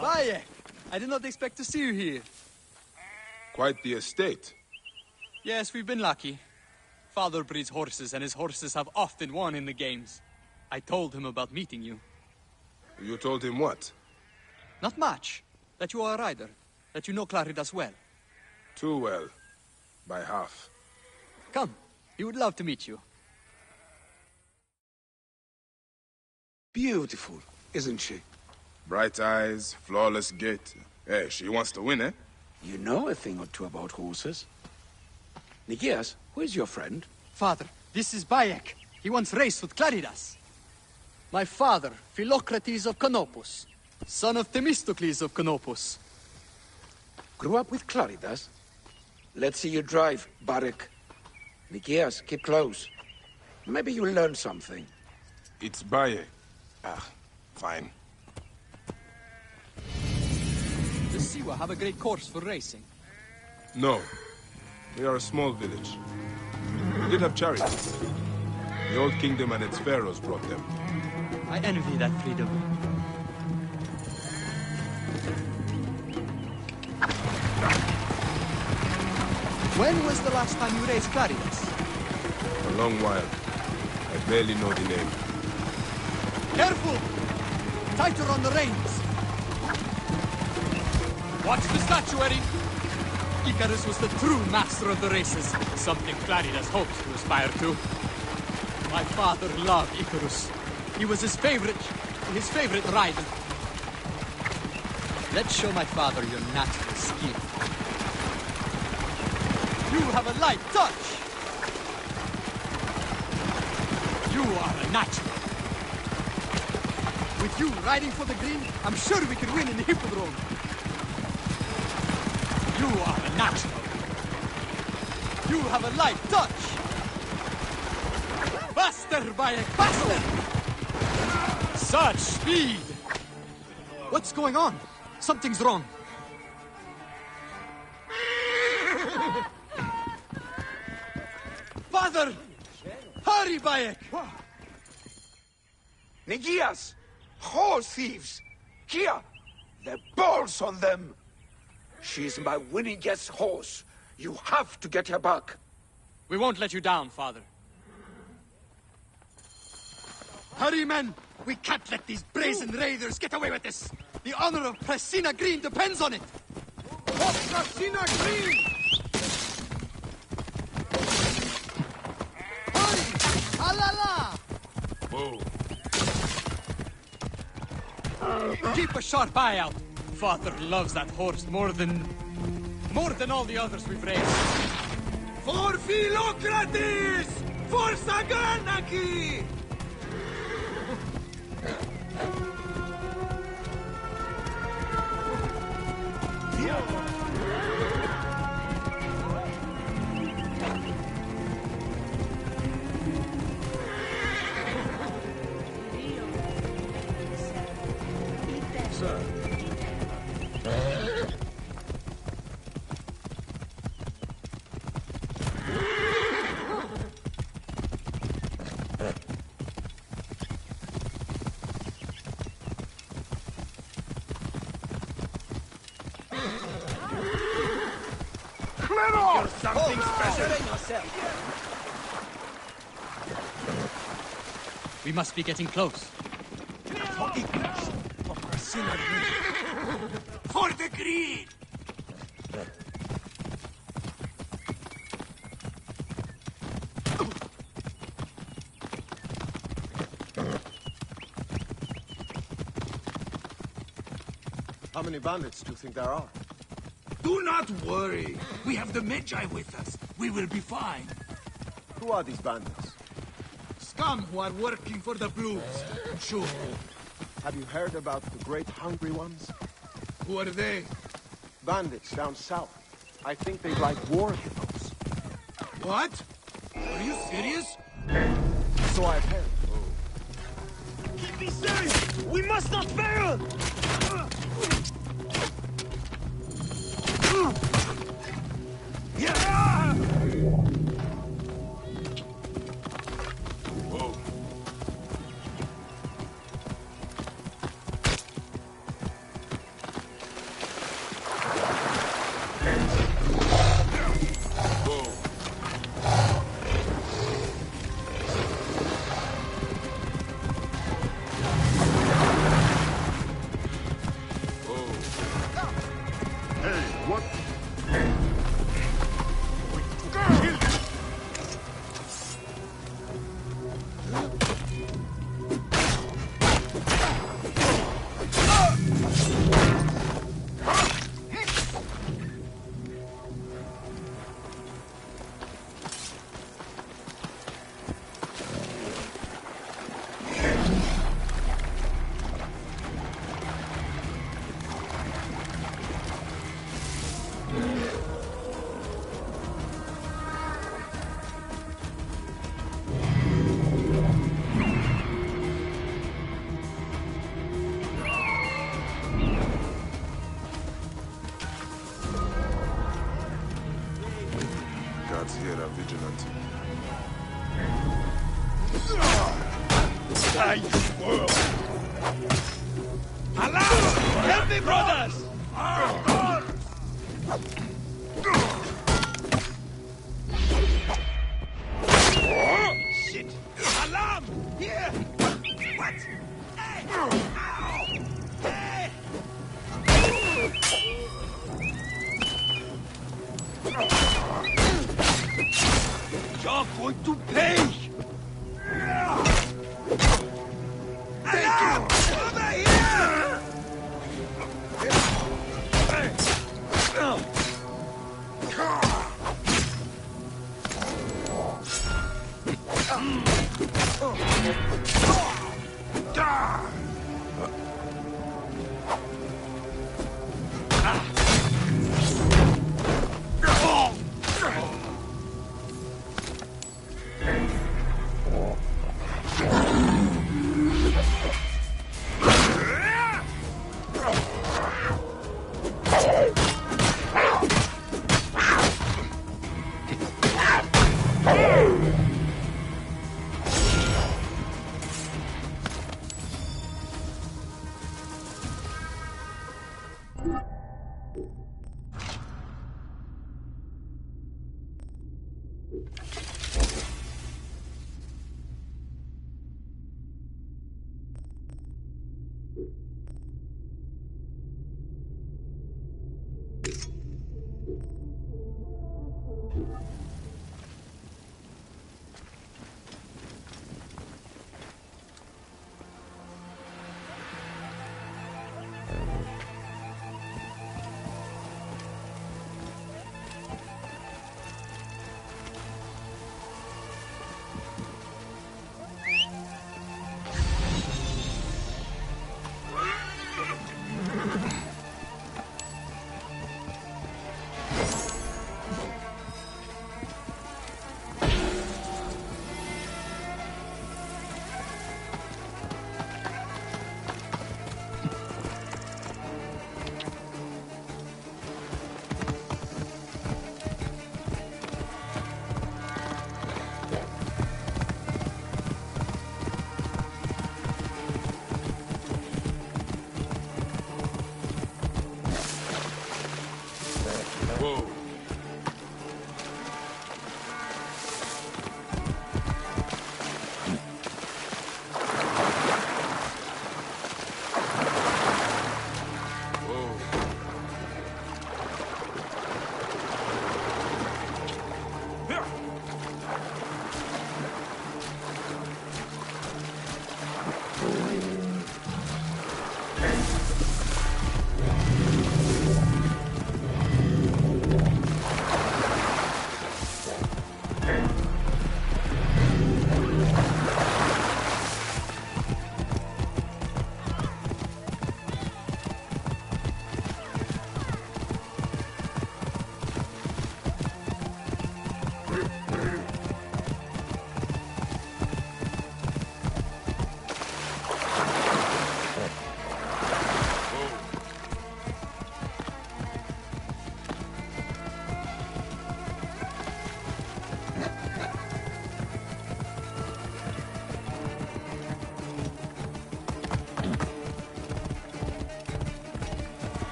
Speaker 1: Bayek! I did not expect to see you here.
Speaker 4: Quite the estate.
Speaker 1: Yes, we've been lucky. Father breeds horses, and his horses have often won in the games. I told him about meeting you.
Speaker 4: You told him what?
Speaker 1: Not much. That you are a rider. That you know Claridas well.
Speaker 4: Too well. By half.
Speaker 1: Come. He would love to meet you.
Speaker 16: Beautiful, isn't she?
Speaker 4: Bright eyes, flawless gait. Hey, she wants to win, eh?
Speaker 16: You know a thing or two about horses. Nikias, where's your friend?
Speaker 1: Father, this is Bayek. He once raced with Claridas. My father, Philocrates of Canopus, son of Themistocles of Canopus.
Speaker 16: Grew up with Claridas? Let's see you drive, Barek. Nikias, keep close. Maybe you'll learn something.
Speaker 4: It's Baye. Ah, fine.
Speaker 1: The Siwa have a great course for racing.
Speaker 4: No. We are a small village. We did have chariots. The old kingdom and its pharaohs brought them.
Speaker 1: I envy that freedom. When was the last time you raised Claridas?
Speaker 4: A long while. I barely know the name.
Speaker 1: Careful! Tighter on the reins! Watch the statuary! Icarus was the true master of the races, something Claridas hopes to aspire to. My father loved Icarus. He was his favorite rider. Let's show my father your natural skill. You have a light touch! You are a natural. With you riding for the green, I'm sure we can win in the Hippodrome. You are a natural. You have a light touch. Faster, Bayek, faster! Such speed! What's going on? Something's wrong. Father! Hurry, Bayek!
Speaker 16: Negias! Horse thieves! Here! The balls on them! She's my winningest horse. You have to get her back.
Speaker 1: We won't let you down, Father. Hurry, men! We can't let these brazen raiders get away with this! The honor of Pressina Green depends on it!
Speaker 16: Oh, Pressina Green!
Speaker 1: Hurry! Alala!
Speaker 4: Whoa.
Speaker 1: Keep a sharp eye out. Father loves that horse more than all the others we've raised.
Speaker 16: For Philocrates! For Saganaki!
Speaker 1: You're something special. We must be getting close.
Speaker 16: For the green!
Speaker 17: How many bandits do you think there are?
Speaker 16: Do not worry. We have the Magi with us. We will be fine.
Speaker 17: Who are these bandits?
Speaker 16: Scum who are working for the Blues. Sure.
Speaker 17: Have you heard about the great hungry ones?
Speaker 16: Who are they?
Speaker 17: Bandits down south. I think they ride war hippos.
Speaker 16: What? Are you serious?
Speaker 17: So I've heard.
Speaker 16: Keep me safe! We must not fail! Yeah!
Speaker 4: Whoa. Guards here are vigilant.
Speaker 16: Die, world! Allah! Help me, brothers! Shit! Alarm! Here! What? Hey! Ow! Hey! You're going to pay! Alarm!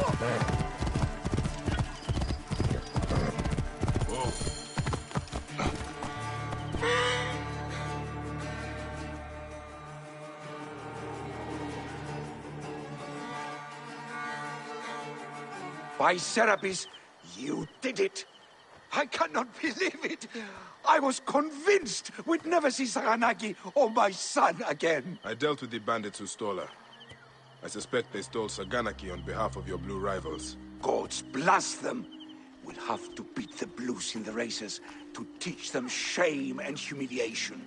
Speaker 16: Over here! By Serapis, you did it! I cannot believe it! I was convinced we'd never see Saganaki or my son again!
Speaker 4: I dealt with the bandits who stole her. I suspect they stole Saganaki on behalf of your blue rivals.
Speaker 16: Gods blast them! We'll have to beat the blues in the races to teach them shame and humiliation.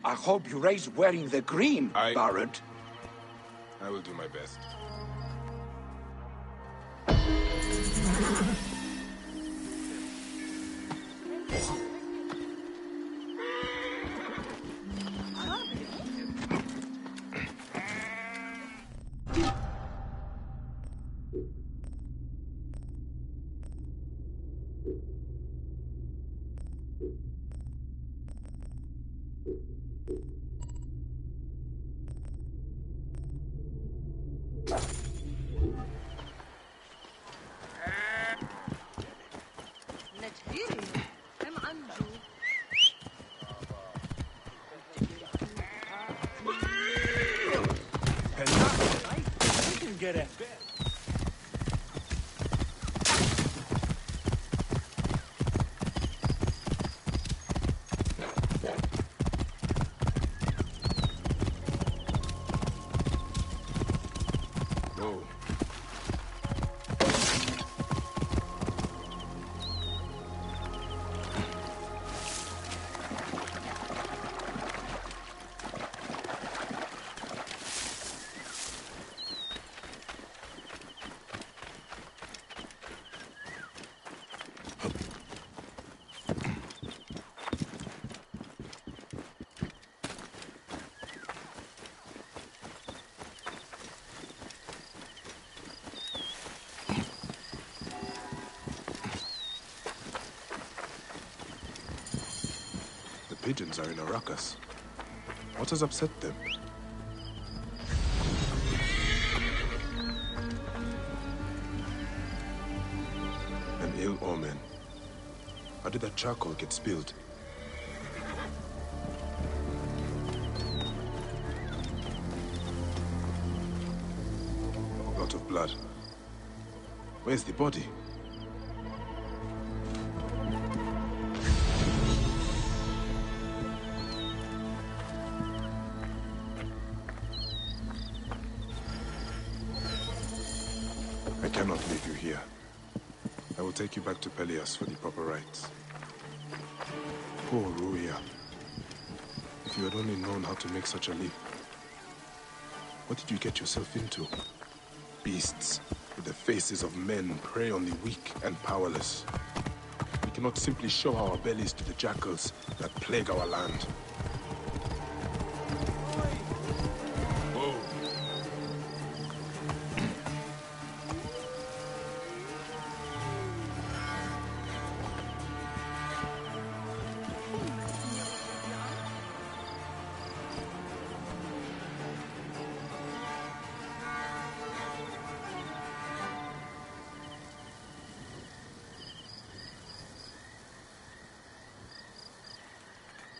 Speaker 16: I hope you raise wearing the green, Baron.
Speaker 4: I will do my best.
Speaker 15: Ungere.
Speaker 4: Whoa. The pigeons are in a ruckus. What has upset them? An ill omen. How did that charcoal get spilled? A lot of blood. Where's the body? I cannot leave you here. I will take you back to Pelias for the proper rites. Poor Ruia. If you had only known how to make such a leap. What did you get yourself into? Beasts with the faces of men prey on the weak and powerless. We cannot simply show our bellies to the jackals that plague our land.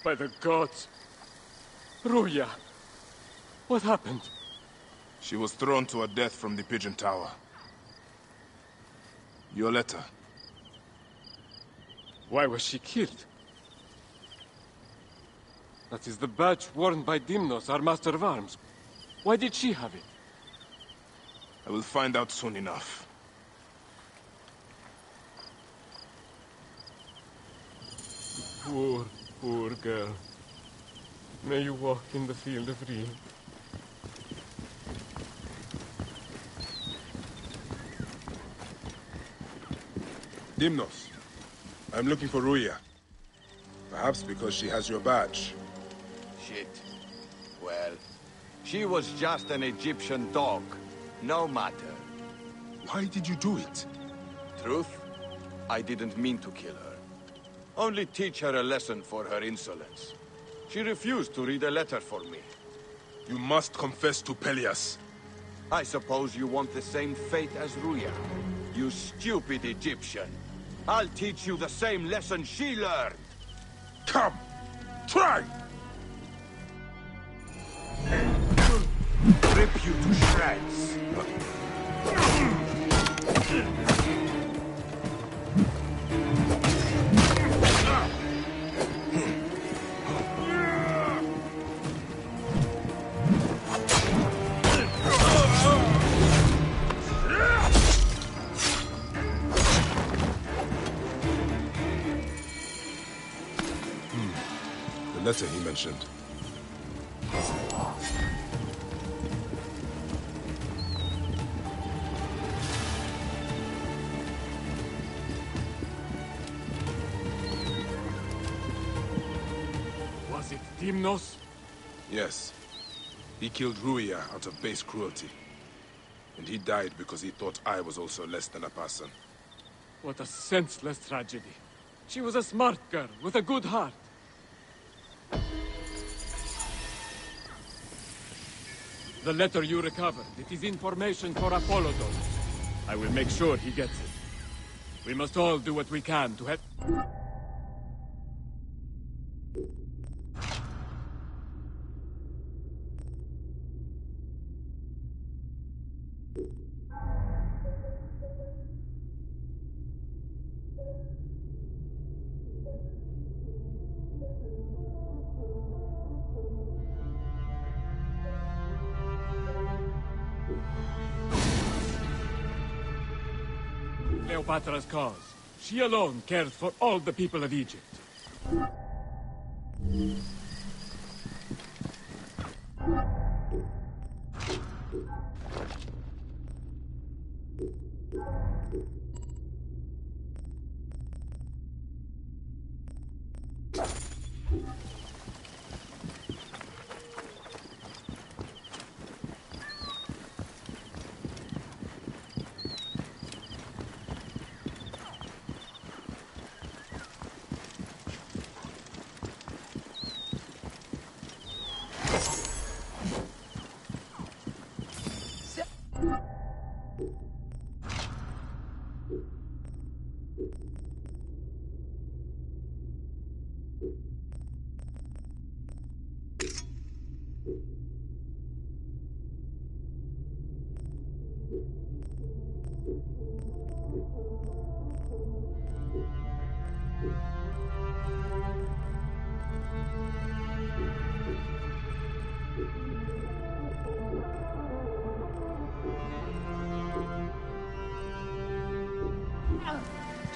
Speaker 2: By the gods. Ruya. What happened?
Speaker 4: She was thrown to her death from the Pigeon Tower. Your letter.
Speaker 2: Why was she killed? That is the badge worn by Dimnos, our master of arms. Why did she have it?
Speaker 4: I will find out soon enough.
Speaker 2: Poor girl. May you walk in the field of Reen.
Speaker 4: Dimnos, I'm looking for Ruia. Perhaps because she has your badge.
Speaker 8: Shit. Well, she was just an Egyptian dog. No matter.
Speaker 4: Why did you do it?
Speaker 8: Truth? I didn't mean to kill her. Only teach her a lesson for her insolence. She refused to read a letter for me.
Speaker 4: You must confess to Pelias.
Speaker 8: I suppose you want the same fate as Ruya. You stupid Egyptian. I'll teach you the same lesson she learned.
Speaker 4: Come! Try!
Speaker 16: Rip you to shreds.
Speaker 4: The letter he mentioned.
Speaker 2: Was it Dimnos?
Speaker 4: Yes. He killed Ruia out of base cruelty. And he died because he thought I was also less than a person.
Speaker 2: What a senseless tragedy. She was a smart girl with a good heart. The letter you recovered, it is information for Apollodon. I will make sure he gets it. We must all do what we can to help. Cleopatra's cause. She alone cared for all the people of Egypt.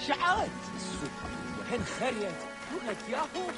Speaker 13: شعلت وهن خريت لك ياهو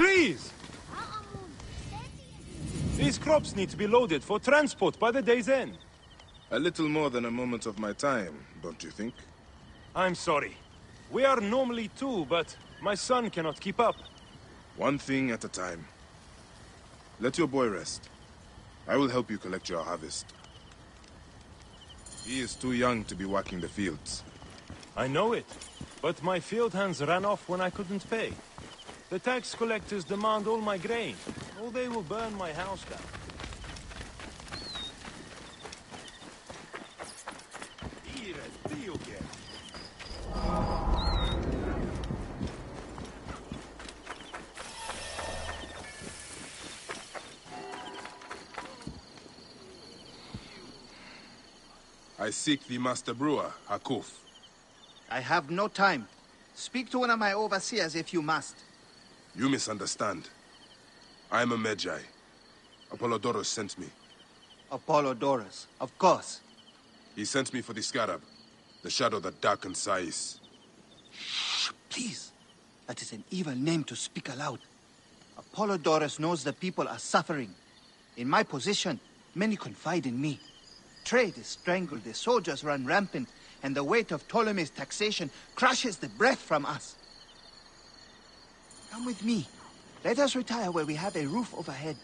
Speaker 15: Please! These crops need to be loaded for transport by the day's end.
Speaker 4: A little more than a moment of my time, don't you think?
Speaker 15: I'm sorry. We are normally two, but my son cannot keep up.
Speaker 4: One thing at a time. Let your boy rest. I will help you collect your harvest. He is too young to be working the fields.
Speaker 15: I know it, but my field hands ran off when I couldn't pay. The tax collectors demand all my grain, or they will burn my house down.
Speaker 4: I seek the Master Brewer, Hakuf.
Speaker 3: I have no time. Speak to one of my overseers if you must.
Speaker 4: You misunderstand. I am a Magi. Apollodorus sent me.
Speaker 3: Apollodorus, of course.
Speaker 4: He sent me for the scarab, the shadow that darkens Sais.
Speaker 3: Shh, please. That is an evil name to speak aloud. Apollodorus knows the people are suffering. In my position, many confide in me. Trade is strangled, the soldiers run rampant, and the weight of Ptolemy's taxation crushes the breath from us. Come with me. Let us retire where we have a roof overhead.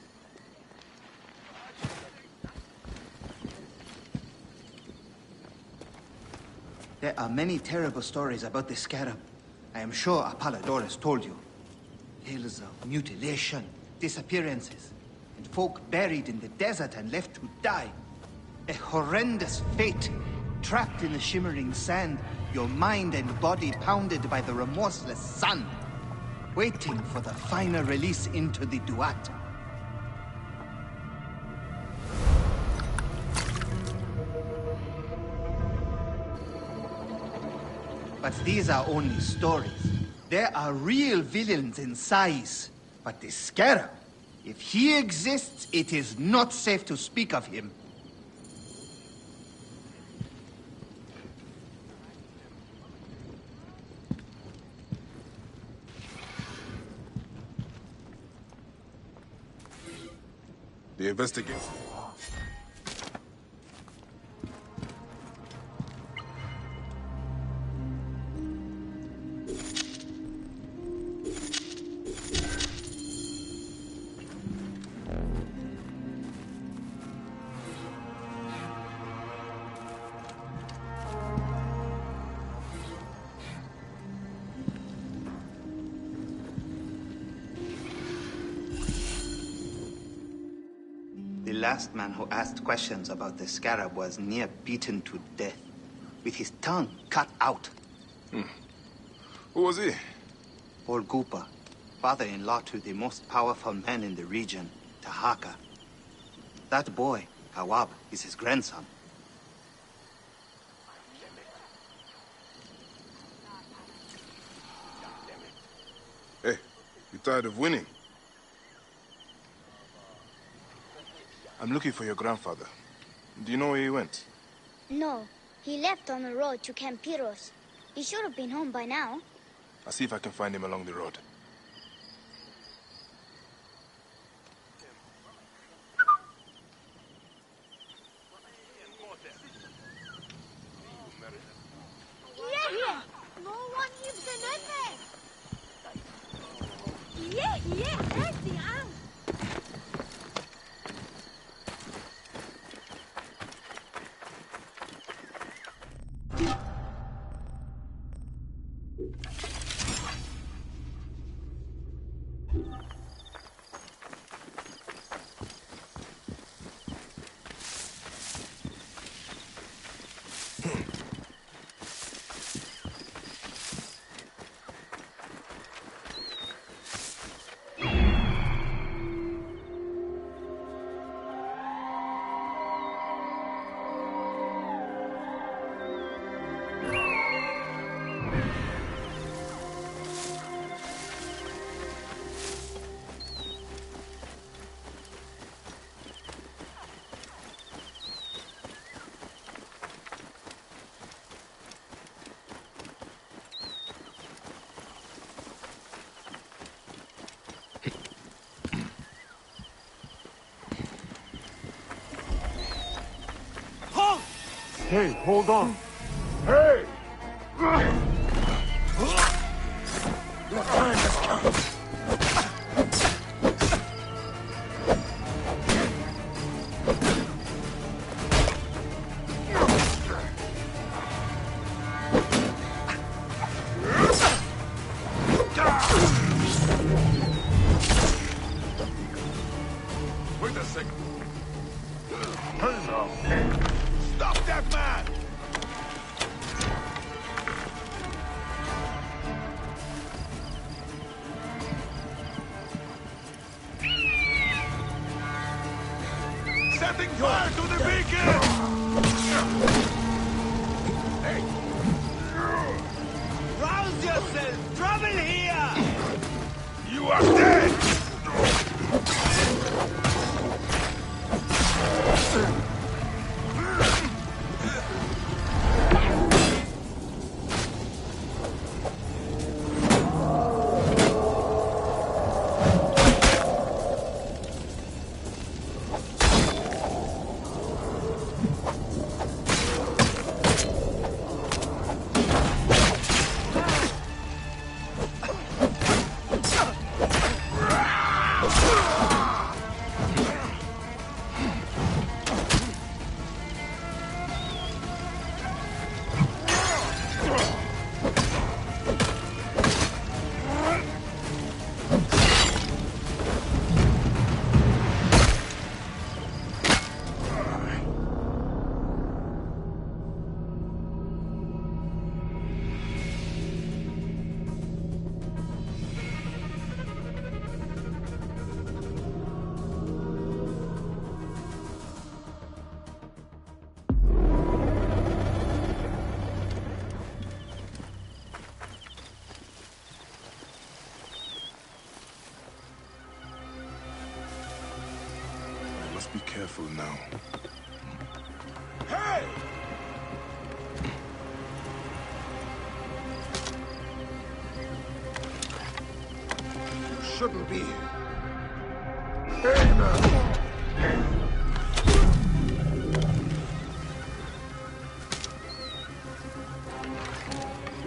Speaker 3: There are many terrible stories about the scarab. I am sure Apollodorus told you. Tales of mutilation, disappearances, and folk buried in the desert and left to die. A horrendous fate, trapped in the shimmering sand, your mind and body pounded by the remorseless sun, waiting for the final release into the Duat. But these are only stories. There are real villains in Sais. But the Scarab, if he exists, it is not safe to speak of him.
Speaker 4: The investigation.
Speaker 3: The last man who asked questions about the scarab was near beaten to death, with his tongue cut out.
Speaker 4: Who was he?
Speaker 3: Olgupa, father-in-law to the most powerful man in the region, Tahaka. That boy, Kawab, is his grandson.
Speaker 4: Hey, you tired of winning? I'm looking for your grandfather. Do you know where he went?
Speaker 18: No. He left on the road to Campiros. He should have been home by now.
Speaker 4: I'll see if I can find him along the road.
Speaker 14: Yeah, no one gives anything. Yeah, everything.
Speaker 4: Hey, hold on. Hey!
Speaker 16: Your time has come.
Speaker 5: Wait a second. Stop that man! Setting fire to the beacon! Hey!
Speaker 13: Rouse yourself! Trouble here!
Speaker 5: You are dead!
Speaker 4: Must be careful now.
Speaker 5: Hey!
Speaker 16: You shouldn't be here. Hey now!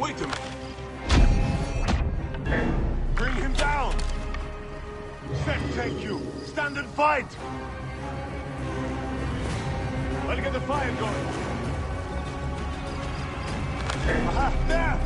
Speaker 4: Wait a minute. Bring him down. Seth, take you. Stand and fight. I'll get the fire going. Aha, there!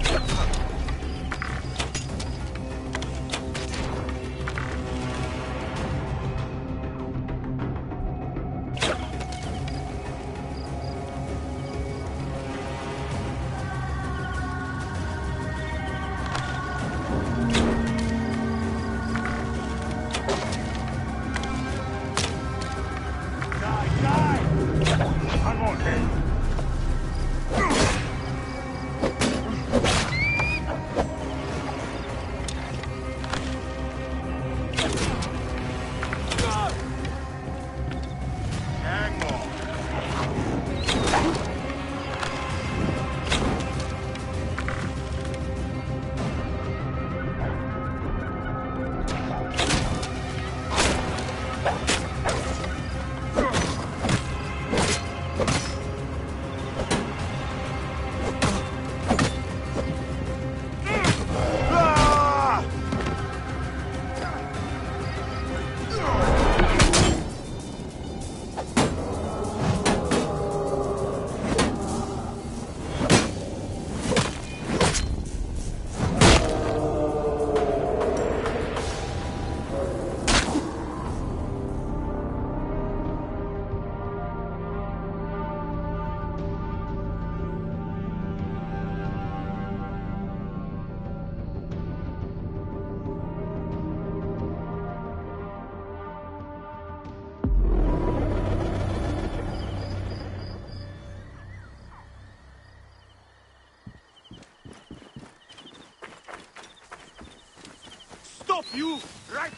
Speaker 4: Stop you! Right!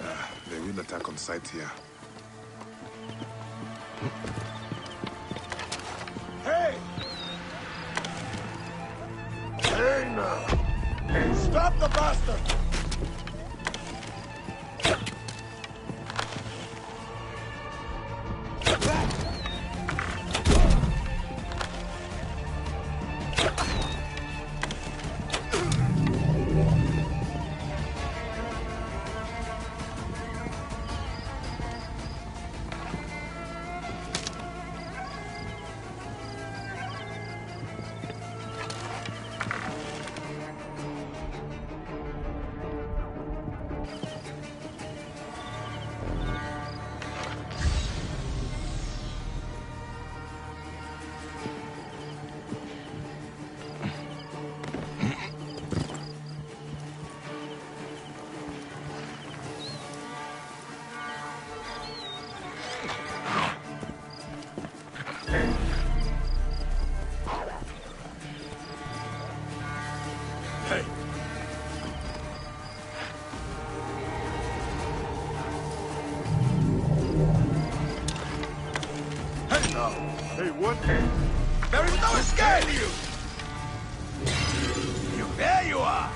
Speaker 4: They will attack on sight here.
Speaker 5: Hey! Hey now! Stop the bastard!
Speaker 16: would. There is no escape! There you are!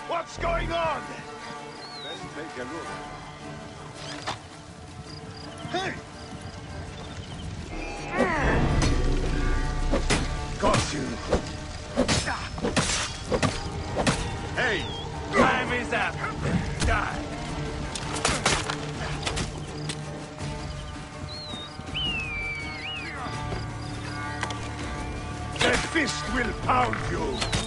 Speaker 16: What's going on? Let's take a look. Hey! Got you. Hey! Time is up. Die. The fist will pound you.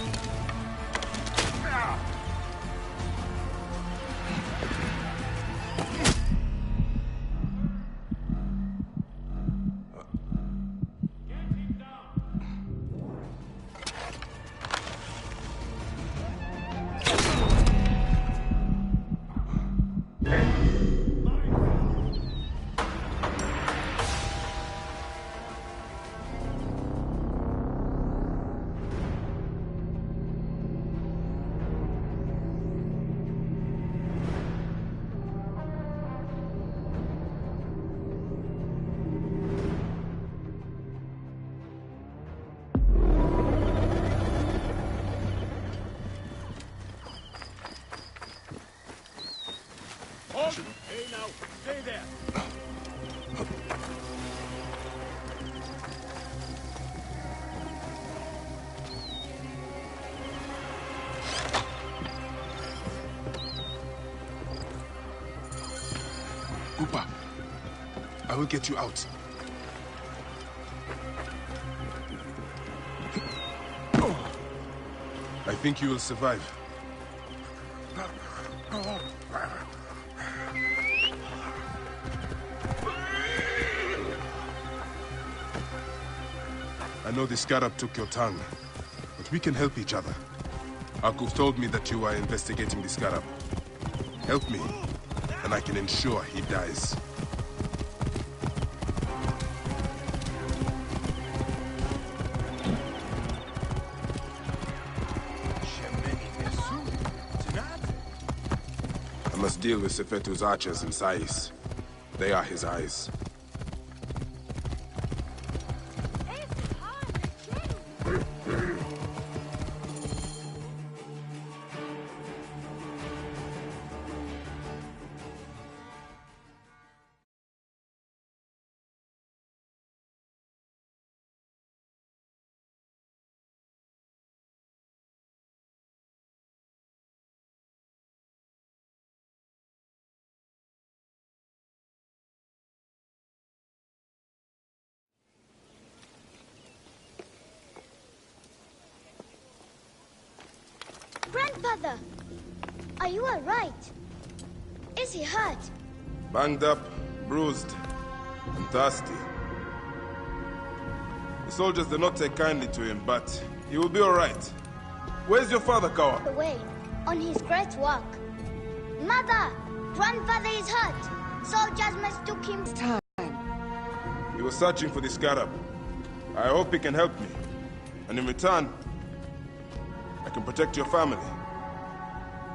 Speaker 4: will get you out. I think you will survive. I know the Scarab took your tongue, but we can help each other. Akuf told me that you are investigating the Scarab. Help me, and I can ensure he dies. I must deal with Sefetu's archers and Sais. They are his eyes.
Speaker 18: Grandfather, are you all right? Is he hurt?
Speaker 4: Banged up, bruised, and thirsty. The soldiers did not take kindly to him, but he will be all right. Where's your father, Kawa?
Speaker 18: Away, on his great walk. Mother, grandfather is hurt. Soldiers mistook him.
Speaker 10: Time.
Speaker 4: He was searching for the Scarab. I hope he can help me. And in return, I can protect your family.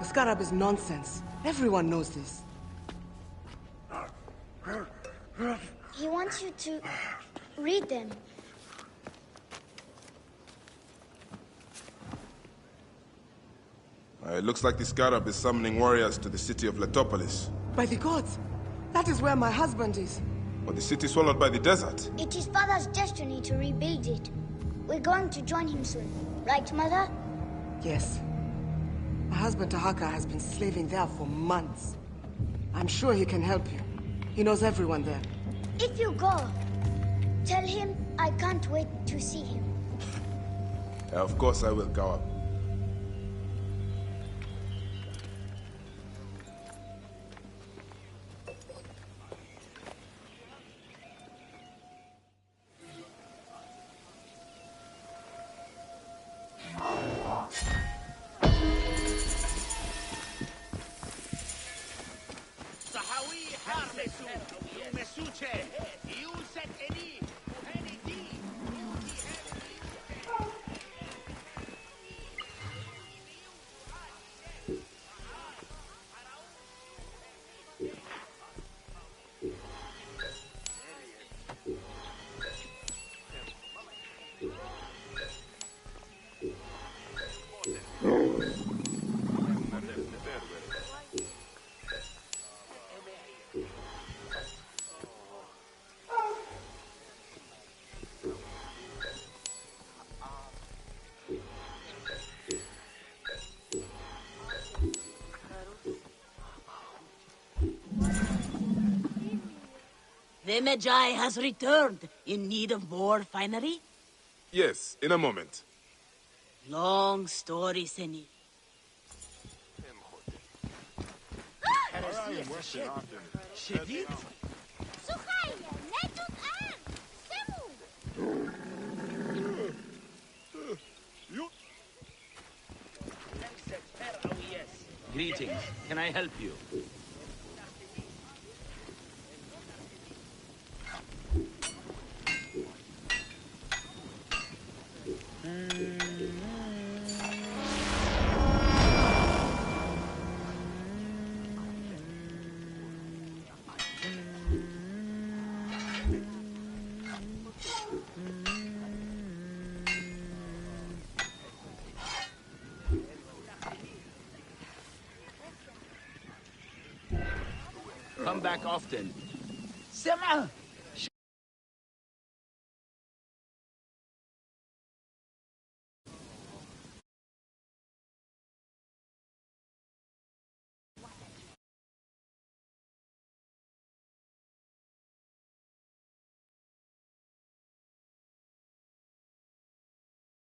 Speaker 19: The Scarab is nonsense. Everyone knows this.
Speaker 18: He wants you to read them.
Speaker 4: It looks like the Scarab is summoning warriors to the city of Letopolis.
Speaker 19: By the gods! That is where my husband is.
Speaker 4: But the city swallowed by the desert.
Speaker 18: It is father's destiny to rebuild it. We're going to join him soon. Right, mother?
Speaker 19: Yes. My husband Tahaka has been slaving there for months. I'm sure he can help you. He knows everyone there.
Speaker 18: If you go, tell him I can't wait to see him.
Speaker 4: Of course I will, Kawa.
Speaker 20: The Magi has returned, in need of more finery?
Speaker 4: Yes, in a moment.
Speaker 20: Long story, Seni.
Speaker 8: Greetings. Can I help you? Come back often.
Speaker 20: Sema!